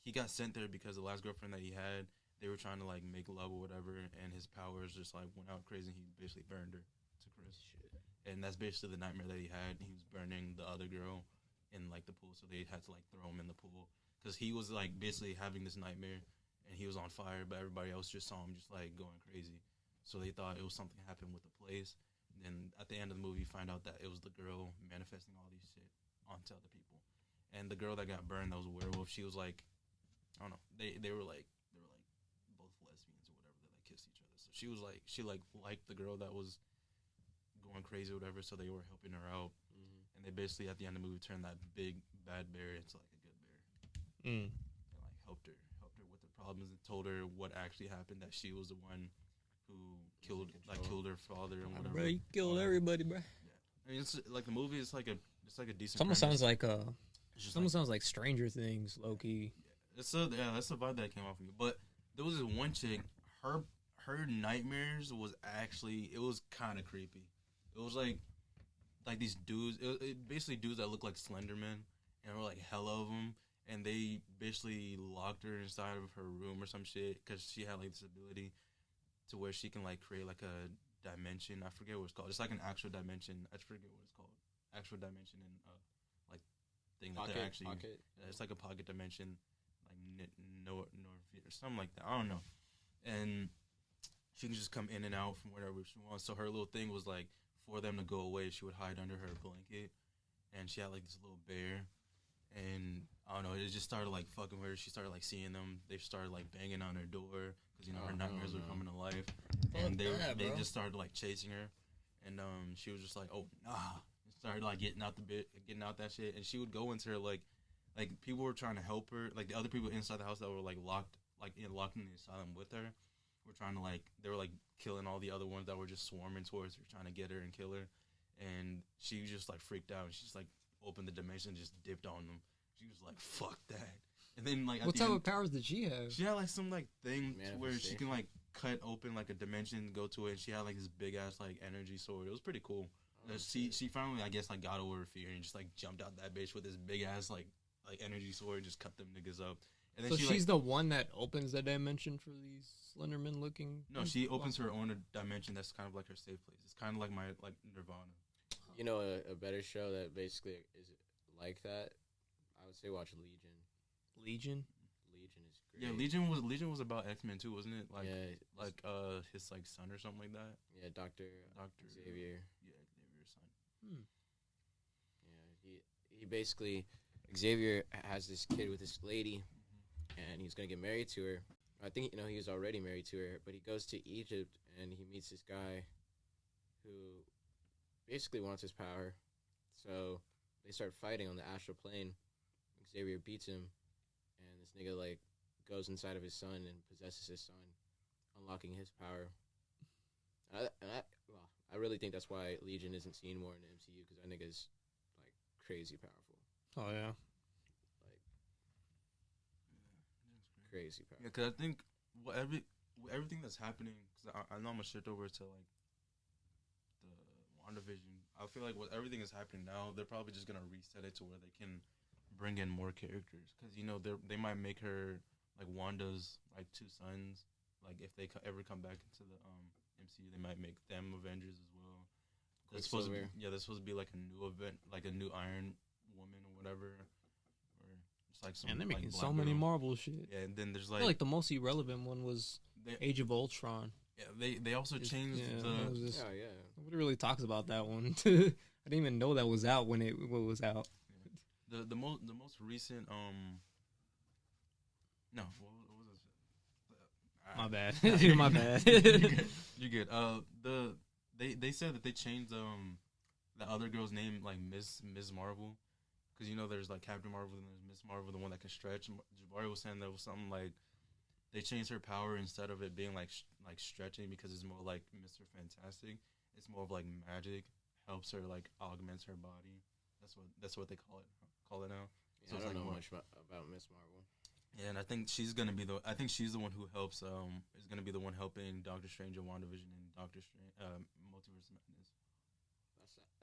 he got sent there because the last girlfriend that he had, they were trying to like make love or whatever, and his powers just like went out crazy. And he basically burned her to crisp, and that's basically the nightmare that he had. He was burning the other girl in like the pool, so they had to like throw him in the pool because he was like basically having this nightmare and he was on fire, but everybody else just saw him just like going crazy. So they thought it was something happened with the place. And then at the end of the movie, you find out that it was the girl manifesting all these shit onto other people. And the girl that got burned, that was a werewolf. She was like, I don't know. They were like both lesbians or whatever. They like kissed each other. So she was like liked the girl that was going crazy or whatever. So they were helping her out. And they basically at the end of the movie turned that big bad bear into like a good bear, and like helped her with her problems and told her what actually happened, that she was the one who killed her father and whatever. Bro, you killed everybody, bro. Yeah, I mean it's like the movie is like a decent. Someone sounds like just sounds like Stranger Things, low key. That's the vibe that came off of me. But there was this one chick, her nightmares was actually, it was kind of creepy. It was like these dudes, it basically dudes that look like Slenderman, and there were like hella of them, and they basically locked her inside of her room or some shit because she had like this ability to where she can like create like a dimension. I forget what it's called. It's like an actual dimension. I forget what it's called. Actual dimension and like thing that they're actually. Pocket. Yeah, it's like a pocket dimension, like or something like that. I don't know. And she can just come in and out from wherever she wants. So her little thing was like, for them to go away, she would hide under her blanket, and she had like this little bear, and I don't know, it just started like fucking with her. She started like seeing them. They started like banging on her door because her nightmares were coming to life, and they just started like chasing her, and she was just like, oh nah, and started like getting out that shit, and she would go into her like people were trying to help her, like the other people inside the house that were like locked in the asylum with her. Were trying to they were like killing all the other ones that were just swarming towards her, trying to get her and kill her, and she was just like freaked out, and she just like opened the dimension and just dipped on them. She was like, "Fuck that!" And then like, what type of powers did she have? She had like some like thing where she can like cut open like a dimension, go to it, and she had like this big ass like energy sword. It was pretty cool. She finally, I guess, like got over her fear and just like jumped out that bitch with this big ass like energy sword and just cut them niggas up. And then So she she's like, the one that opens the dimension for these Slenderman looking. no, she opens her own dimension. That's kind of like her safe place. It's kind of like my like Nirvana. You know, a better show that basically is like that. I would say watch Legion. Legion. Legion is great. Yeah, Legion was about X-Men too, wasn't it? Like his like son or something like that. Yeah, Doctor Xavier. Yeah, Xavier's son. Yeah, he basically Xavier has this kid with this lady, and he's gonna get married to her. I think he was already married to her, but he goes to Egypt and he meets this guy who basically wants his power. So they start fighting on the astral plane. Xavier beats him, and this nigga like goes inside of his son and possesses his son, unlocking his power. I really think that's why Legion isn't seen more in the MCU, because that nigga's like crazy powerful, Oh yeah. like crazy powerful. Yeah, because I think everything that's happening, because I know I'm gonna shift over to like the WandaVision. I feel like with everything that's happening now, they're probably just gonna reset it to where they can bring in more characters, because they might make her like Wanda's like two sons. Like if they ever come back into the MCU, they might make them Avengers as well. There's supposed to be, there's supposed to be like a new event, like a new Iron Woman or whatever, or just like some. And they're like, making Black so many Widow. Marvel shit. Yeah, and then there's I feel like the most irrelevant one was Age of Ultron. yeah, they also changed that was the. just- Yeah. Nobody really talks about that one. I didn't even know that was out when it was out. The most recent no, what was it? My bad. My bad. You're good. They said that they changed the other girl's name, like Ms. Marvel, because there's like Captain Marvel and there's Ms. Marvel, the one that can stretch. Jabari was saying that was something like they changed her power, instead of it being like stretching, because it's more like Mr. Fantastic. It's more of like magic, helps her, like augments her body. That's what they call it now. So I don't know much about Miss Marvel. Yeah, and I think she's gonna be she's the one who helps. Is gonna be the one helping Doctor Strange and WandaVision and Doctor Strange Multiverse of Madness.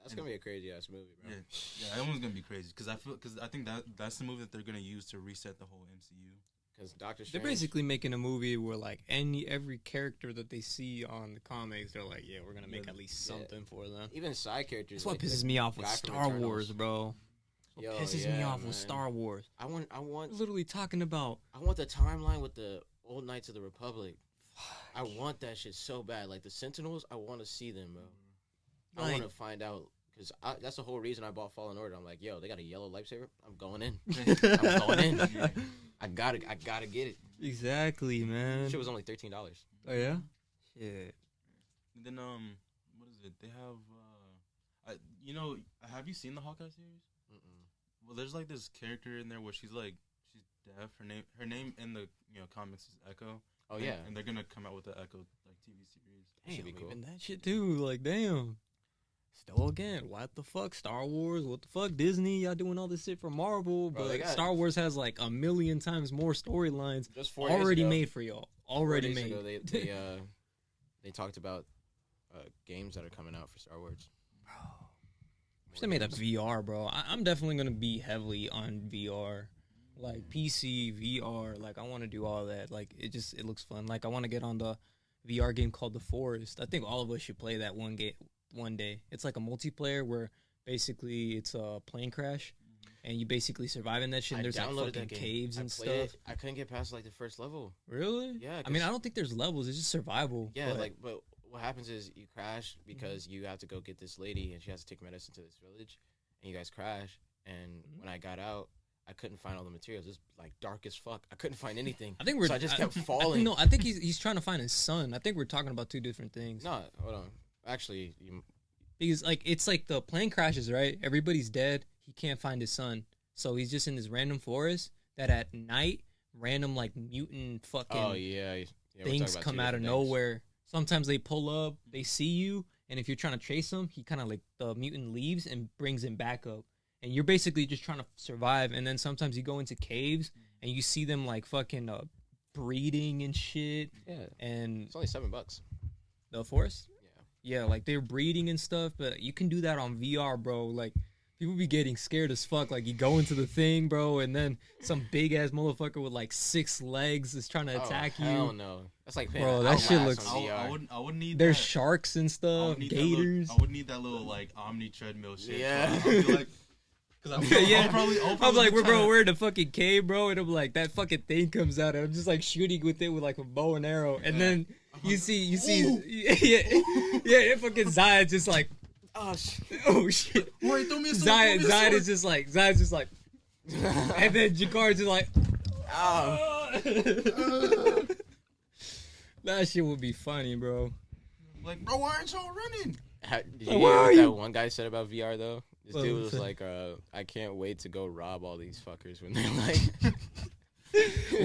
That's gonna be a crazy ass movie, bro. Yeah, that one's gonna be crazy, because I think that's the movie that they're gonna use to reset the whole MCU. Because Doctor They're Strange. basically making a movie where like every character that they see on the comics, they're like, yeah, we're gonna make at least something for them. Even side characters. That's what like pisses the me off with guy from Star Eternals. Wars, bro. Yo, Pisses me off man. with Star Wars. I want Literally talking about I want the timeline with the old Knights of the Republic. I want that shit so bad. Like the Sentinels, I want to see them, bro. I Like- want to find out, because that's the whole reason I bought Fallen Order. I'm like, yo, they got a yellow lightsaber. I'm going in. I'm going in. I gotta get it. exactly, man. Shit was only $13. Oh yeah. Shit. And then what is it? They have have you seen the Hawkeye series? Mm-mm. Well, there's like this character in there where she's deaf. Her name in the comics is Echo. Oh And- yeah, and they're gonna come out with the Echo like TV series. That should Damn, be cool. even that shit too. Like, damn. Still again, what the fuck, Star Wars? What the fuck, Disney? Y'all doing all this shit for Marvel, Bro, but they got- Star Wars has like a million times more storylines just 4 days already ago- made for y'all. 4 Already days made. ago, they talked about games that are coming out for Star Wars. Wish they made that VR, bro. I'm definitely gonna be heavily on VR, like PC VR. Like I want to do all that. Like it looks fun. Like I want to get on the VR game called The Forest. I think all of us should play that one day. It's like a multiplayer where basically it's a plane crash, and you basically survive in that shit. And there's like fucking caves and I played stuff. it. I couldn't get past like the first level. Really? Yeah, I mean, 'cause- I don't think there's levels. It's just survival. Yeah, but- but what happens is you crash because you have to go get this lady, and she has to take medicine to this village, and you guys crash. And when I got out, I couldn't find all the materials. It's like dark as fuck. I couldn't find anything. I think we're. So I just kept I falling. think, no, I think he's trying to find his son. I think we're talking about two different things. No, hold on. Actually, Because like it's like the plane crashes, right? Everybody's dead. He can't find his son, so he's just in this random forest. That at night, random like mutant fucking oh yeah, we're talking things about come two out of different things. nowhere. Sometimes they pull up, they see you, and if you're trying to chase them, he kind of like the mutant leaves and brings him back up. And you're basically just trying to survive. And then sometimes you go into caves and you see them like fucking breeding and shit. Yeah, And it's only $7. the forest. Yeah, Yeah, like they're breeding and stuff, but you can do that on VR, bro. Like People be getting scared as fuck. Like, you go into the thing, bro, and then some big ass motherfucker with like 6 legs is trying to attack you. Hell no. That's like playing Bro, that shit looks- I would need. There's that. sharks and I stuff, would need gators. That I would need that little like Omni treadmill shit. Yeah. I'll be like, because Yeah. I'll I'm probably like, be trying we're in the fucking cave, bro, and I'm like, that fucking thing comes out, and I'm just like shooting with it with like a bow and arrow, and then you see, Ooh. yeah, fucking Zion just like, Oh shit. oh shit, Wait, throw me a sword. Zion throw me a is just like, and then Jakar's just like, that shit would be funny, bro. sword. Like, bro, why aren't y'all running? Did you Where hear are what you? that one guy said about VR though? This What dude was was it? like, I can't wait to go rob all these fuckers when they're like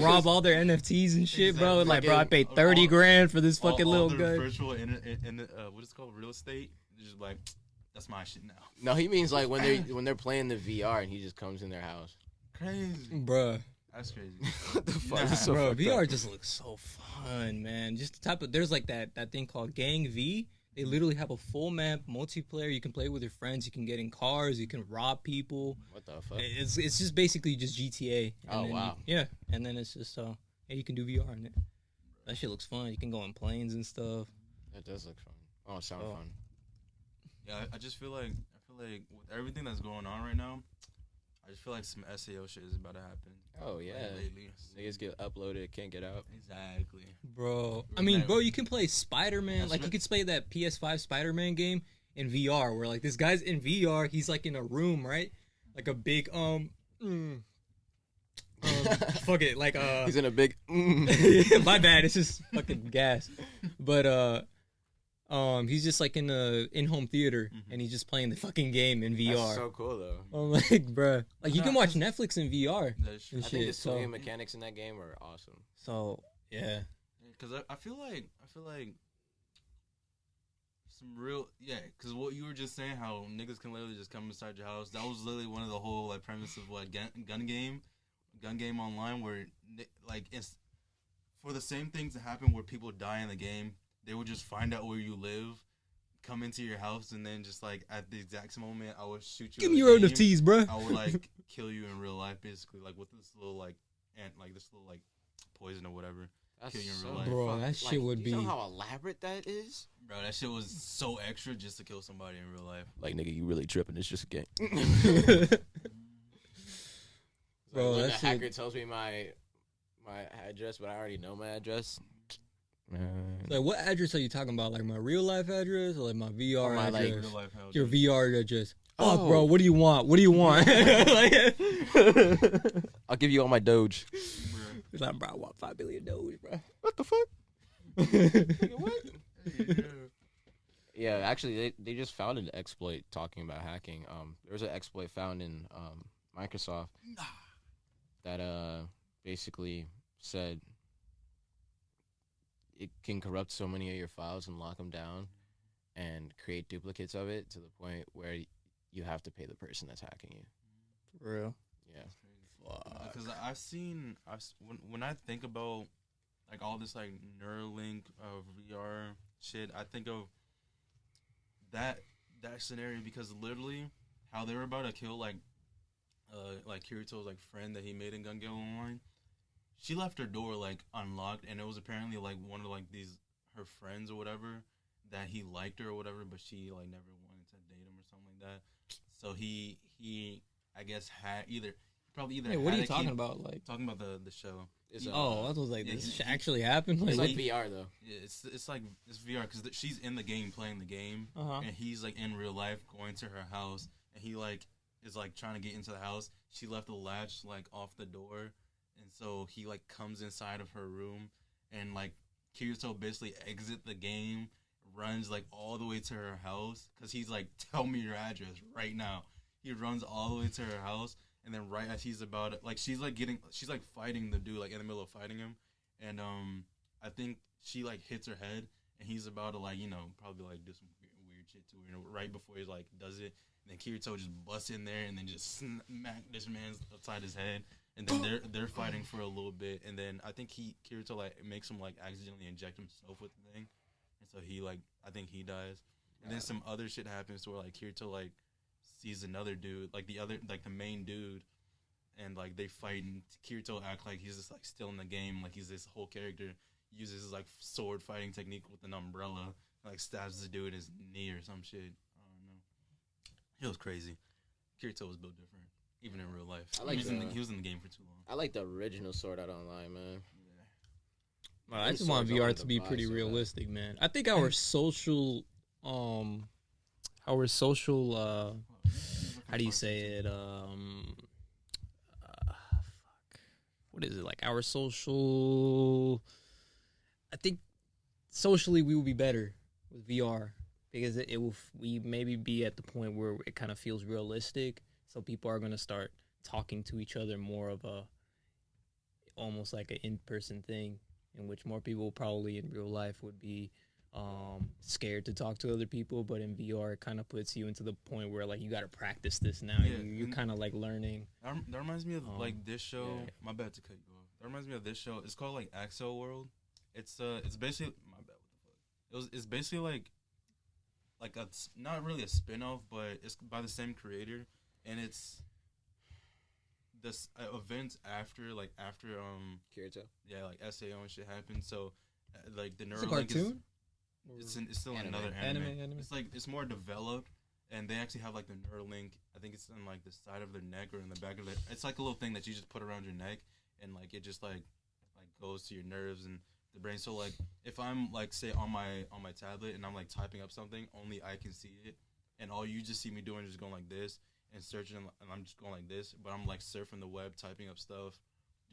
Rob all their NFTs and shit, bro. Exactly. Like, bro, I paid All- 30 grand for this fucking all little their gun. virtual what is it called, real estate. They're just like, that's my shit now. No, he means like when they're playing the VR and he just comes in their house. Crazy. Bruh. That's crazy. What the fuck? Nah, This is so Bro, fucked VR up. just looks so fun, man. Just the type of, there's like that thing called Gang V. They literally have a full map multiplayer. You can play with your friends. You can get in cars. You can rob people. What the fuck? It's just basically just GTA. Oh, then wow. yeah, and then it's just yeah, you can do VR in it. That shit looks fun. You can go on planes and stuff. That does look fun. Oh, it sounds Oh. fun. Yeah, I just feel like with everything that's going on right now, I just feel like some SAO shit is about to happen. Oh yeah. Lately. Niggas get uploaded, can't get out. Exactly. Bro, I Right mean, now- bro, you can play Spider-Man. That's Like, you right. could play that PS5 Spider-Man game in VR, where like this guy's in VR. He's like in a room, right? Like a big fuck it, like He's in a big. my bad, it's just fucking gas. But he's just like in a in-home theater, and he's just playing the fucking game in VR. That's so cool though. I'm like, bruh, like you can watch Netflix in VR That's true. and I think the shit. So, swinging mechanics in that game are awesome. yeah. Because I feel like some real because what you were just saying, how niggas can literally just come inside your house. That was literally one of the whole like premise of what gun game online, where like it's for the same things that happen where people die in the game. They would just find out where you live, come into your house, and then just like at the exact moment, I would shoot you. Give in me the your game. NFTs, bruh. I would like kill you in real life, basically, like with this little like this little like poison or whatever. That's Kill you in so real life. Bro, fuck- that shit would you know be- how elaborate that is. Bro, that shit was so extra just to kill somebody in real life. Like nigga, you really tripping? It's just a game. Bro, when that the shit- hacker tells me my address, but I already know my address. Man. Like, what address are you talking about? Like my real life address or like my VR my, like, address? Real life hell. Your VR address. Fuck, Oh. bro. What do you want? What do you want? Like, I'll give you all my Doge. it's like, bro, I want 5 billion dollars, bro. What the fuck? Nigga, what? Yeah, actually, they just found an exploit talking about hacking. There was an exploit found in Microsoft that basically said it can corrupt so many of your files and lock them down and create duplicates of it to the point where you have to pay the person that's hacking you. For real. Yeah. Because when I think about like all this like Neuralink VR shit, I think of that scenario because literally how they were about to kill like Kirito's like friend that he made in Gun Game Online. She left her door like unlocked, and it was apparently like one of like these her friends or whatever that he liked her or whatever, but she like never wanted to date him or something like that. So he I guess had probably either. Hey, what are had you a talking key- about? Like, Talking about the show. It's, oh, I was like, yeah, this he- shit actually happened. it's Like, like VR though. Yeah, it's like it's VR because she's in the game playing the game, uh-huh. and he's like in real life going to her house, and he like is like trying to get into the house. She left the latch like off the door, and so he like comes inside of her room, and like Kirito basically exit the game, runs like all the way to her house because he's like, tell me your address right now. He runs all the way to her house, and then right as he's about it, like she's like fighting the dude like in the middle of fighting him, and I think she like hits her head, and he's about to like probably like do some weird shit to her. Right before he like does it, and then Kirito just busts in there and then just smack this man's upside his head, and then they're fighting for a little bit, and then I think Kirito like makes him like accidentally inject himself with the thing, and so he like I think he dies, and then some other shit happens to where like Kirito like sees another dude, like the main dude, and like they fight, and Kirito act like he's just like still in the game, like he's this whole character. Uses his like sword fighting technique with an umbrella, like stabs the dude in his knee or some shit. I don't know. He was crazy. Kirito was built different, even in real life. I like he was in the game for too long. I like the original Sword Art Online, man. Well, I just want VR to be pretty realistic, man. I think our social, how do you say it? What is it, like our social? I think socially we will be better with VR because it will. We maybe be at the point where it kind of feels realistic, so people are gonna start talking to each other more of a, almost like an in-person thing, in which more people probably in real life would be scared to talk to other people, but in VR it kind of puts you into the point where like you got to practice this now. Yeah, you're kind of like learning. That reminds me of like this show. Yeah. My bad to cut you off. That reminds me of this show. It's called like Axo World. It's basically my bad. What the fuck? It's basically like a not really a spin-off, but it's by the same creator, and it's this events after Kirito. yeah, like SAO and shit happened. So like the It's a Neuralink cartoon. it's still Anime. another anime. Anime. It's like it's more developed, and they actually have like the Neuralink. I think it's on like the side of their neck or in the back of their. It's like a little thing that you just put around your neck, and like it just like goes to your nerves and the brain. So like if I'm like say on my tablet and I'm like typing up something, only I can see it, and all you just see me doing is just going like this and searching, and I'm just going like this, but I'm like surfing the web, typing up stuff,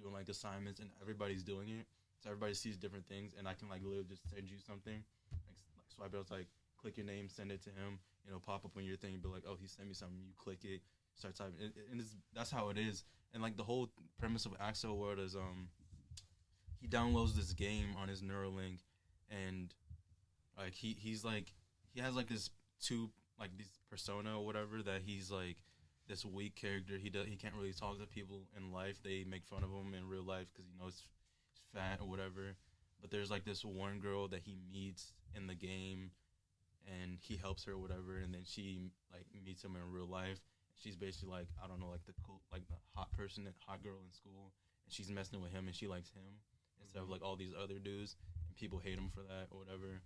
doing like assignments, and everybody's doing it. So everybody sees different things, and I can like literally just send you something, like swipe it, like click your name, send it to him, pop up on your thing, and be like, oh, he sent me something. You click it, start typing, and that's how it is. And like the whole premise of Axo World is he downloads this game on his Neuralink, and like he has like this these persona or whatever, that he's like this weak character. He can't really talk to people in life. They make fun of him in real life because he's fat or whatever. But there's like this one girl that he meets in the game, and he helps her or whatever, and then she like meets him in real life. She's basically like, I don't know, like the cool, like the hot girl in school, and she's messing with him, and she likes him instead of like all these other dudes, and people hate him for that or whatever.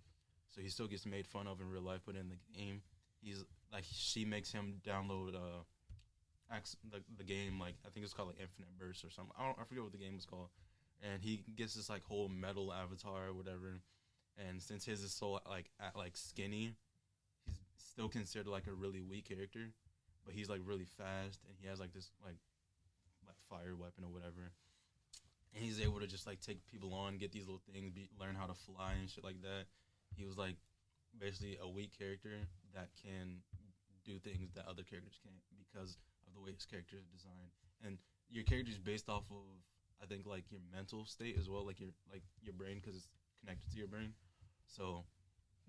So he still gets made fun of in real life, but in the game, he's like, she makes him download the game, like I think it's called like Infinite Burst or something. I forget what the game was called. And he gets this like whole metal avatar or whatever. And since his is so like skinny, he's still considered like a really weak character, but he's like really fast, and he has like this like fire weapon or whatever. And he's able to just like take people on, get these little things, learn how to fly and shit like that. He was like basically a weak character that can do things that other characters can't because of the way his character is designed. And your character is based off of, I think, like your mental state as well, like your brain, because it's connected to your brain. So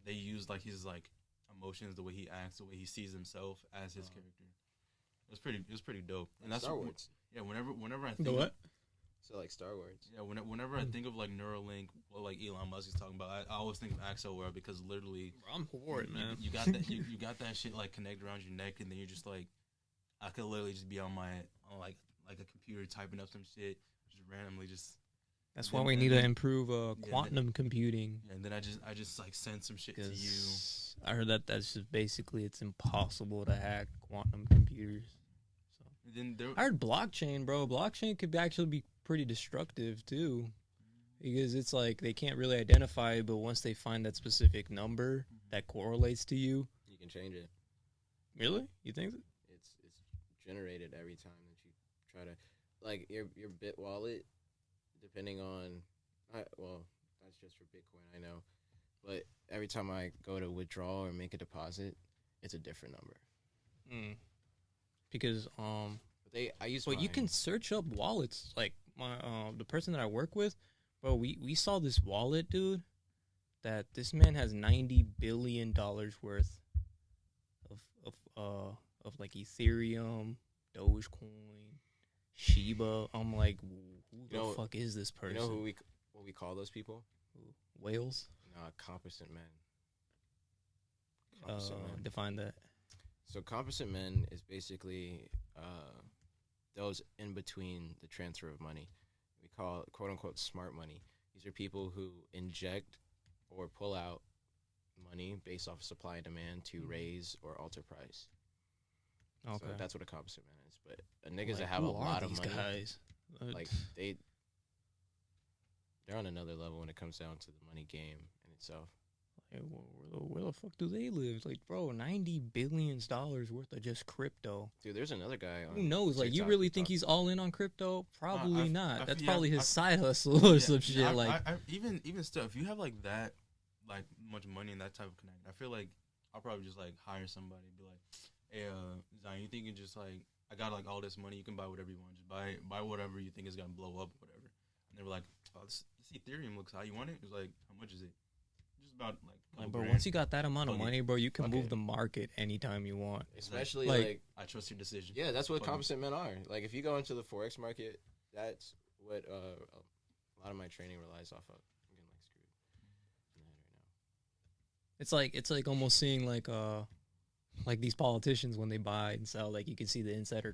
they use like his like emotions, the way he acts, the way he sees himself as his character. It was pretty dope. And that's Star Wars. Yeah, whenever I think The what? So like Star Wars. Yeah, whenever I think of like Neuralink, what like Elon Musk is talking about, I always think of Axo World, because literally, I'm for it, man. You got that you got that shit like connected around your neck, and then you're just like, I could literally just be on like a computer typing up some shit, just randomly just. That's why we need to improve quantum computing. And then I just like send some shit to you. I heard that's just basically, it's impossible to hack quantum computers. So I heard blockchain, bro. Blockchain could actually be pretty destructive too, because it's like they can't really identify it, but once they find that specific number that correlates to you, You can change it. Really? You think that? It's generated every time that you try to, like your Bit wallet, depending on, well, that's just for Bitcoin, I know, but every time I go to withdraw or make a deposit, it's a different number. Because I use. Well, you can search up wallets. Like my the person that I work with, bro. We saw this wallet, dude. That this man has $90 billion worth of like Ethereum, Dogecoin, Shiba. I'm like, who the fuck is this person? You know what we call those people? Whales? Competent men. Define that. So composite men is basically those in between the transfer of money. We call it, quote unquote, smart money. These are people who inject or pull out money based off supply and demand to raise or alter price. Okay. So that's what a composite man is. But niggas Like, that have a who are lot of these money, guys? like they're on another level when it comes down to the money game in itself. Like, where the fuck do they live? Like, bro, $90 billion worth of just crypto. Dude, there's another guy on Who knows? Like, you TikTok really who think talks- he's all in on crypto? Probably not. That's yeah, probably his I- side hustle or some shit. Even still, if you have like that, like much money and that type of connection, I feel like I'll probably just like hire somebody and be like, hey, Zion, you think you just like, I got like all this money, you can buy whatever you want, just buy whatever you think is gonna blow up, whatever. And they were like, oh, this Ethereum looks how you want it. It was like, how much is it? Just about like bro, grand. once you got that amount of Fuck it. money, bro, you can Fuck move it. the market anytime you want. Especially Like- like I trust your decision. yeah, that's what Fuck it. composite men are. Like if you go into the forex market, that's what a lot of my training relies off of. I'm getting like screwed in the head right now. It's like almost seeing like these politicians when they buy and sell. Like you can see the insider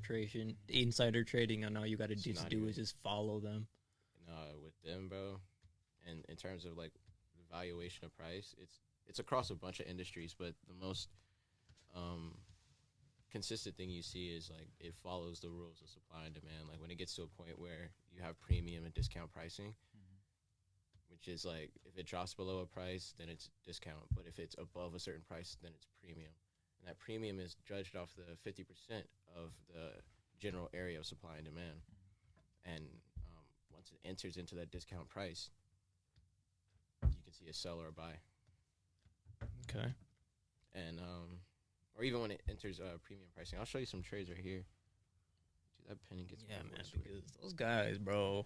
trading, and all you got to It's just not do even- is just follow them. With them, bro, and in terms of like the valuation of price, it's across a bunch of industries, but the most consistent thing you see is like it follows the rules of supply and demand. Like when it gets to a point where you have premium and discount pricing, which is like if it drops below a price, then it's discount, but if it's above a certain price, then it's premium. And that premium is judged off the 50% of the general area of supply and demand. And once it enters into that discount price, you can see a sell or a buy. Okay. And or even when it enters premium pricing. I'll show you some trades right here. Dude, that penny gets Yeah, me man, sweet. because those guys, bro.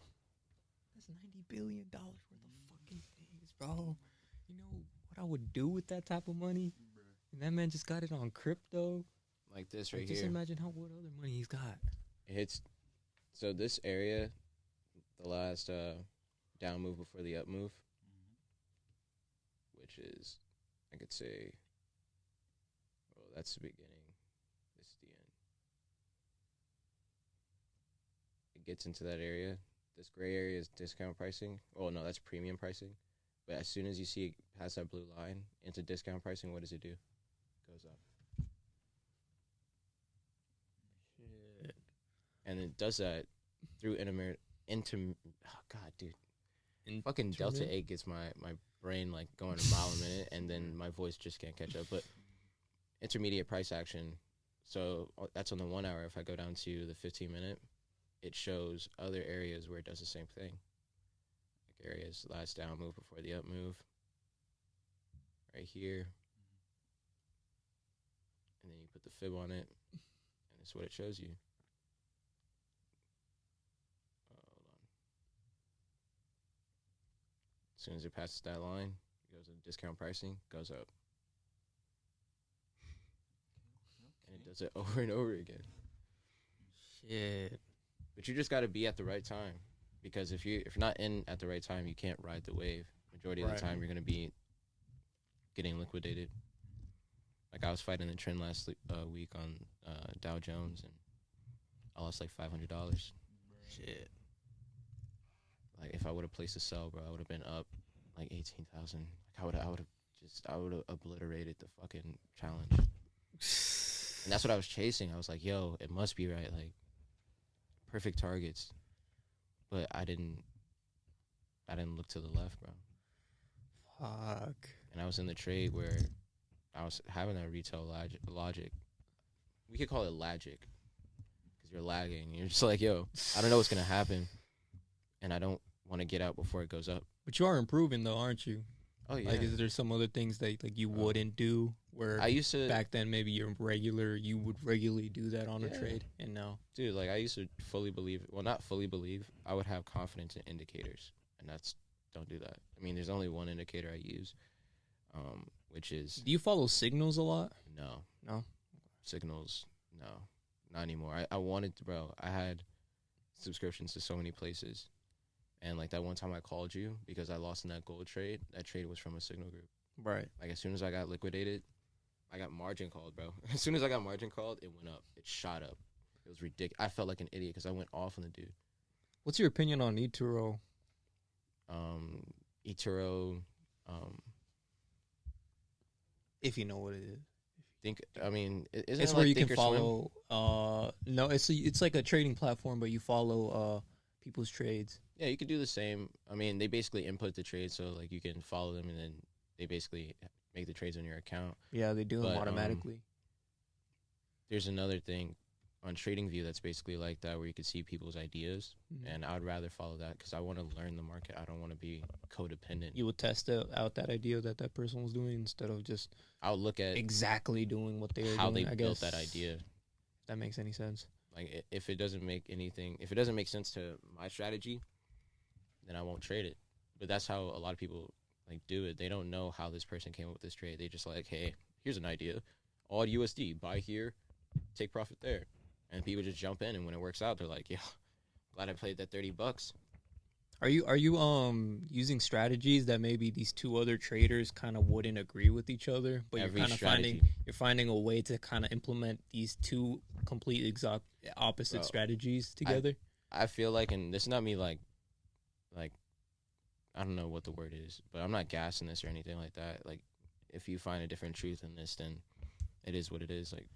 That's $90 billion worth of fucking things, bro. You know what I would do with that type of money? And that man just got it on crypto. Like this Like, right just here. imagine what other money he's got. It hits. So this area, the last down move before the up move, which is, I could say, oh, that's the beginning. This is the end. It gets into that area. This gray area is discount pricing. Oh, no, that's premium pricing. But as soon as you see it pass that blue line into discount pricing, what does it do? Goes up. Shit. And it does that through oh God, dude. Fucking Delta 8 gets my brain like going a mile a minute, and then my voice just can't catch up. But intermediate price action, so that's on the 1 hour. If I go down to the 15-minute, it shows other areas where it does the same thing. Like areas last down move before the up move, right here, and then you put the fib on it, and it's what it shows you. Hold on. As soon as it passes that line, it goes to discount pricing, goes up. And it does it over and over again. Shit. But you just got to be at the right time, because if you're not in at the right time, you can't ride the wave. Majority of Right. the time, you're gonna be getting liquidated. Like I was fighting the trend last week on Dow Jones, and I lost like $500. Shit. Like if I would have placed a sell, bro, I would have been up like 18,000. Like I would have obliterated the fucking challenge. And that's what I was chasing. I was like, yo, it must be right. Like perfect targets. But I didn't look to the left, bro. Fuck. And I was in the trade where I was having that retail logic. We could call it logic, because you're lagging. You're just like, yo, I don't know what's going to happen, and I don't want to get out before it goes up. But you are improving though, aren't you? Oh, yeah. Like, is there some other things that like you wouldn't do where I used to, back then maybe you would regularly do that on a Yeah. trade, and now dude, like I used to fully believe, well, not fully believe, I would have confidence in indicators, and don't do that. I mean, there's only one indicator I use, which is do you follow signals a lot? no signals, no, not anymore. I wanted to, bro. I had subscriptions to so many places, and like that one time I called you because I lost in that gold trade. That trade was from a signal group. Right. Like as soon as I got liquidated, I got margin called, bro. As soon as I got margin called, it went up. It shot up. It was ridiculous. I felt like an idiot because I went off on the dude. What's your opinion on eToro? eToro, If you know what it is. Isn't It's it where like you can Thinkorswim? follow. No, it's like a trading platform, but you follow people's trades. Yeah, you could do the same. I mean, they basically input the trade, so like you can follow them, and then they basically make the trades on your account. Yeah, they do them But, automatically. There's another thing on TradingView that's basically like that, where you can see people's ideas, Mhm. and I would rather follow that because I want to learn the market. I don't want to be codependent. You would test out that idea that person was doing instead of just I'll look at exactly doing what they were how doing. they I built guess that idea. If that makes any sense. Like if it doesn't make sense to my strategy, then I won't trade it. But that's how a lot of people like do it. They don't know how this person came up with this trade. They just like, hey, here's an idea. All USD, buy here, take profit there. And people just jump in, and when it works out, they're like, yeah, glad I played that $30. Are you using strategies that maybe these two other traders kind of wouldn't agree with each other, but Every you're kind of strategy. finding a way to kind of implement these two complete opposite Bro, strategies together? I feel like, and this is not me like I don't know what the word is, but I'm not gassing this or anything like that. Like, if you find a different truth in this, then it is what it is. Like,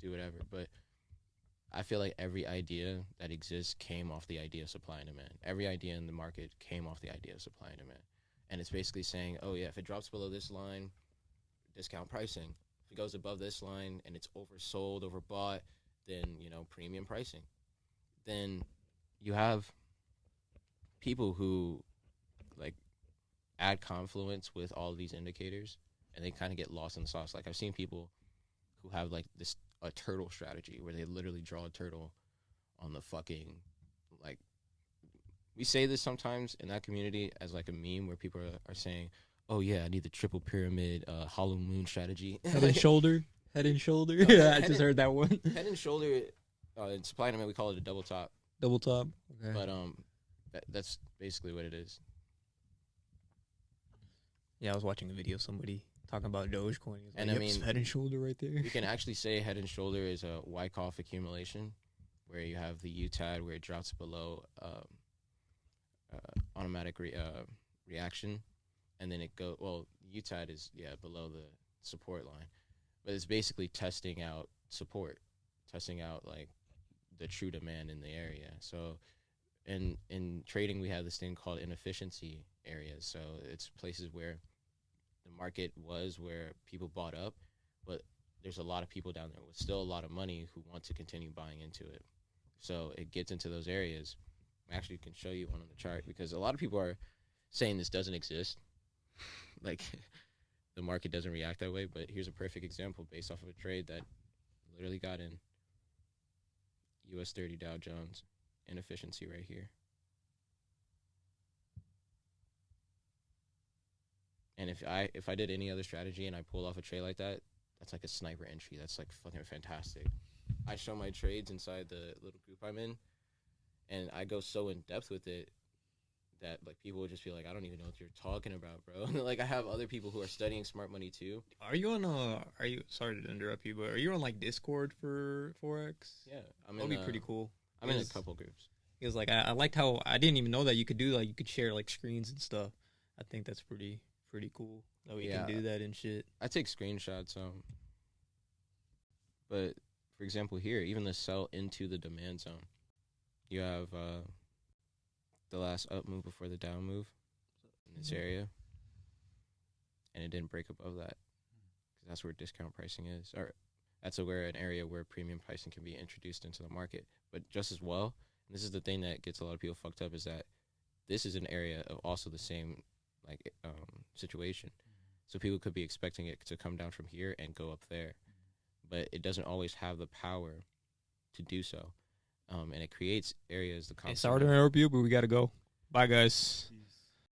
do whatever. But I feel like every idea that exists came off the idea of supply and demand. Every idea in the market came off the idea of supply and demand. And it's basically saying, oh, yeah, if it drops below this line, discount pricing. If it goes above this line and it's oversold, overbought, then, premium pricing. Then you have people who, like, add confluence with all of these indicators, and they kind of get lost in the sauce. Like, I've seen people who have, like, a turtle strategy where they literally draw a turtle on the fucking, like, we say this sometimes in that community as like a meme where people are saying, oh yeah, I need the triple pyramid hollow moon strategy. Head and shoulder. No, Yeah, I head just and- heard that one. Head and shoulder, in supply and demand we call it a double top, Double top. Okay. but that's basically what it is. Yeah, I was watching a video of somebody talking about Dogecoin. He was And like, I "Yep, mean, head and shoulder right there." You can actually say head and shoulder is a Wyckoff accumulation, where you have the UTAD where it drops below automatic reaction, and then it go. Well, UTAD is below the support line, but it's basically testing out support, testing out like the true demand in the area. So, in trading, we have this thing called inefficiency areas. So it's places where the market was where people bought up, but there's a lot of people down there with still a lot of money who want to continue buying into it. So it gets into those areas. I actually can show you one on the chart because a lot of people are saying this doesn't exist. Like, the market doesn't react that way, but here's a perfect example based off of a trade that literally got in. US 30 Dow Jones, inefficiency right here. And if I did any other strategy and I pulled off a trade like that, that's like a sniper entry. That's like fucking fantastic. I show my trades inside the little group I'm in, and I go so in depth with it that like people would just be like, I don't even know what you're talking about, bro. And like I have other people who are studying smart money too. Are you sorry to interrupt you, but are you on like Discord for Forex? Yeah, That'd be pretty cool. I'm in a Because- couple groups. Because like I liked how I didn't even know that you could do you could share like screens and stuff. I think that's pretty cool. That we Yeah. can do that and shit. I take screenshots, but for example here, even the sell into the demand zone, you have the last up move before the down move in this area, and it didn't break above that because that's where discount pricing is, or that's where an area where premium pricing can be introduced into the market. But just as well, and this is the thing that gets a lot of people fucked up, is that this is an area of also the same like situation. So people could be expecting it to come down from here and go up there, but it doesn't always have the power to do so. And it creates areas. Hey, sorry to interrupt you, but we gotta go. Bye, guys. Jeez.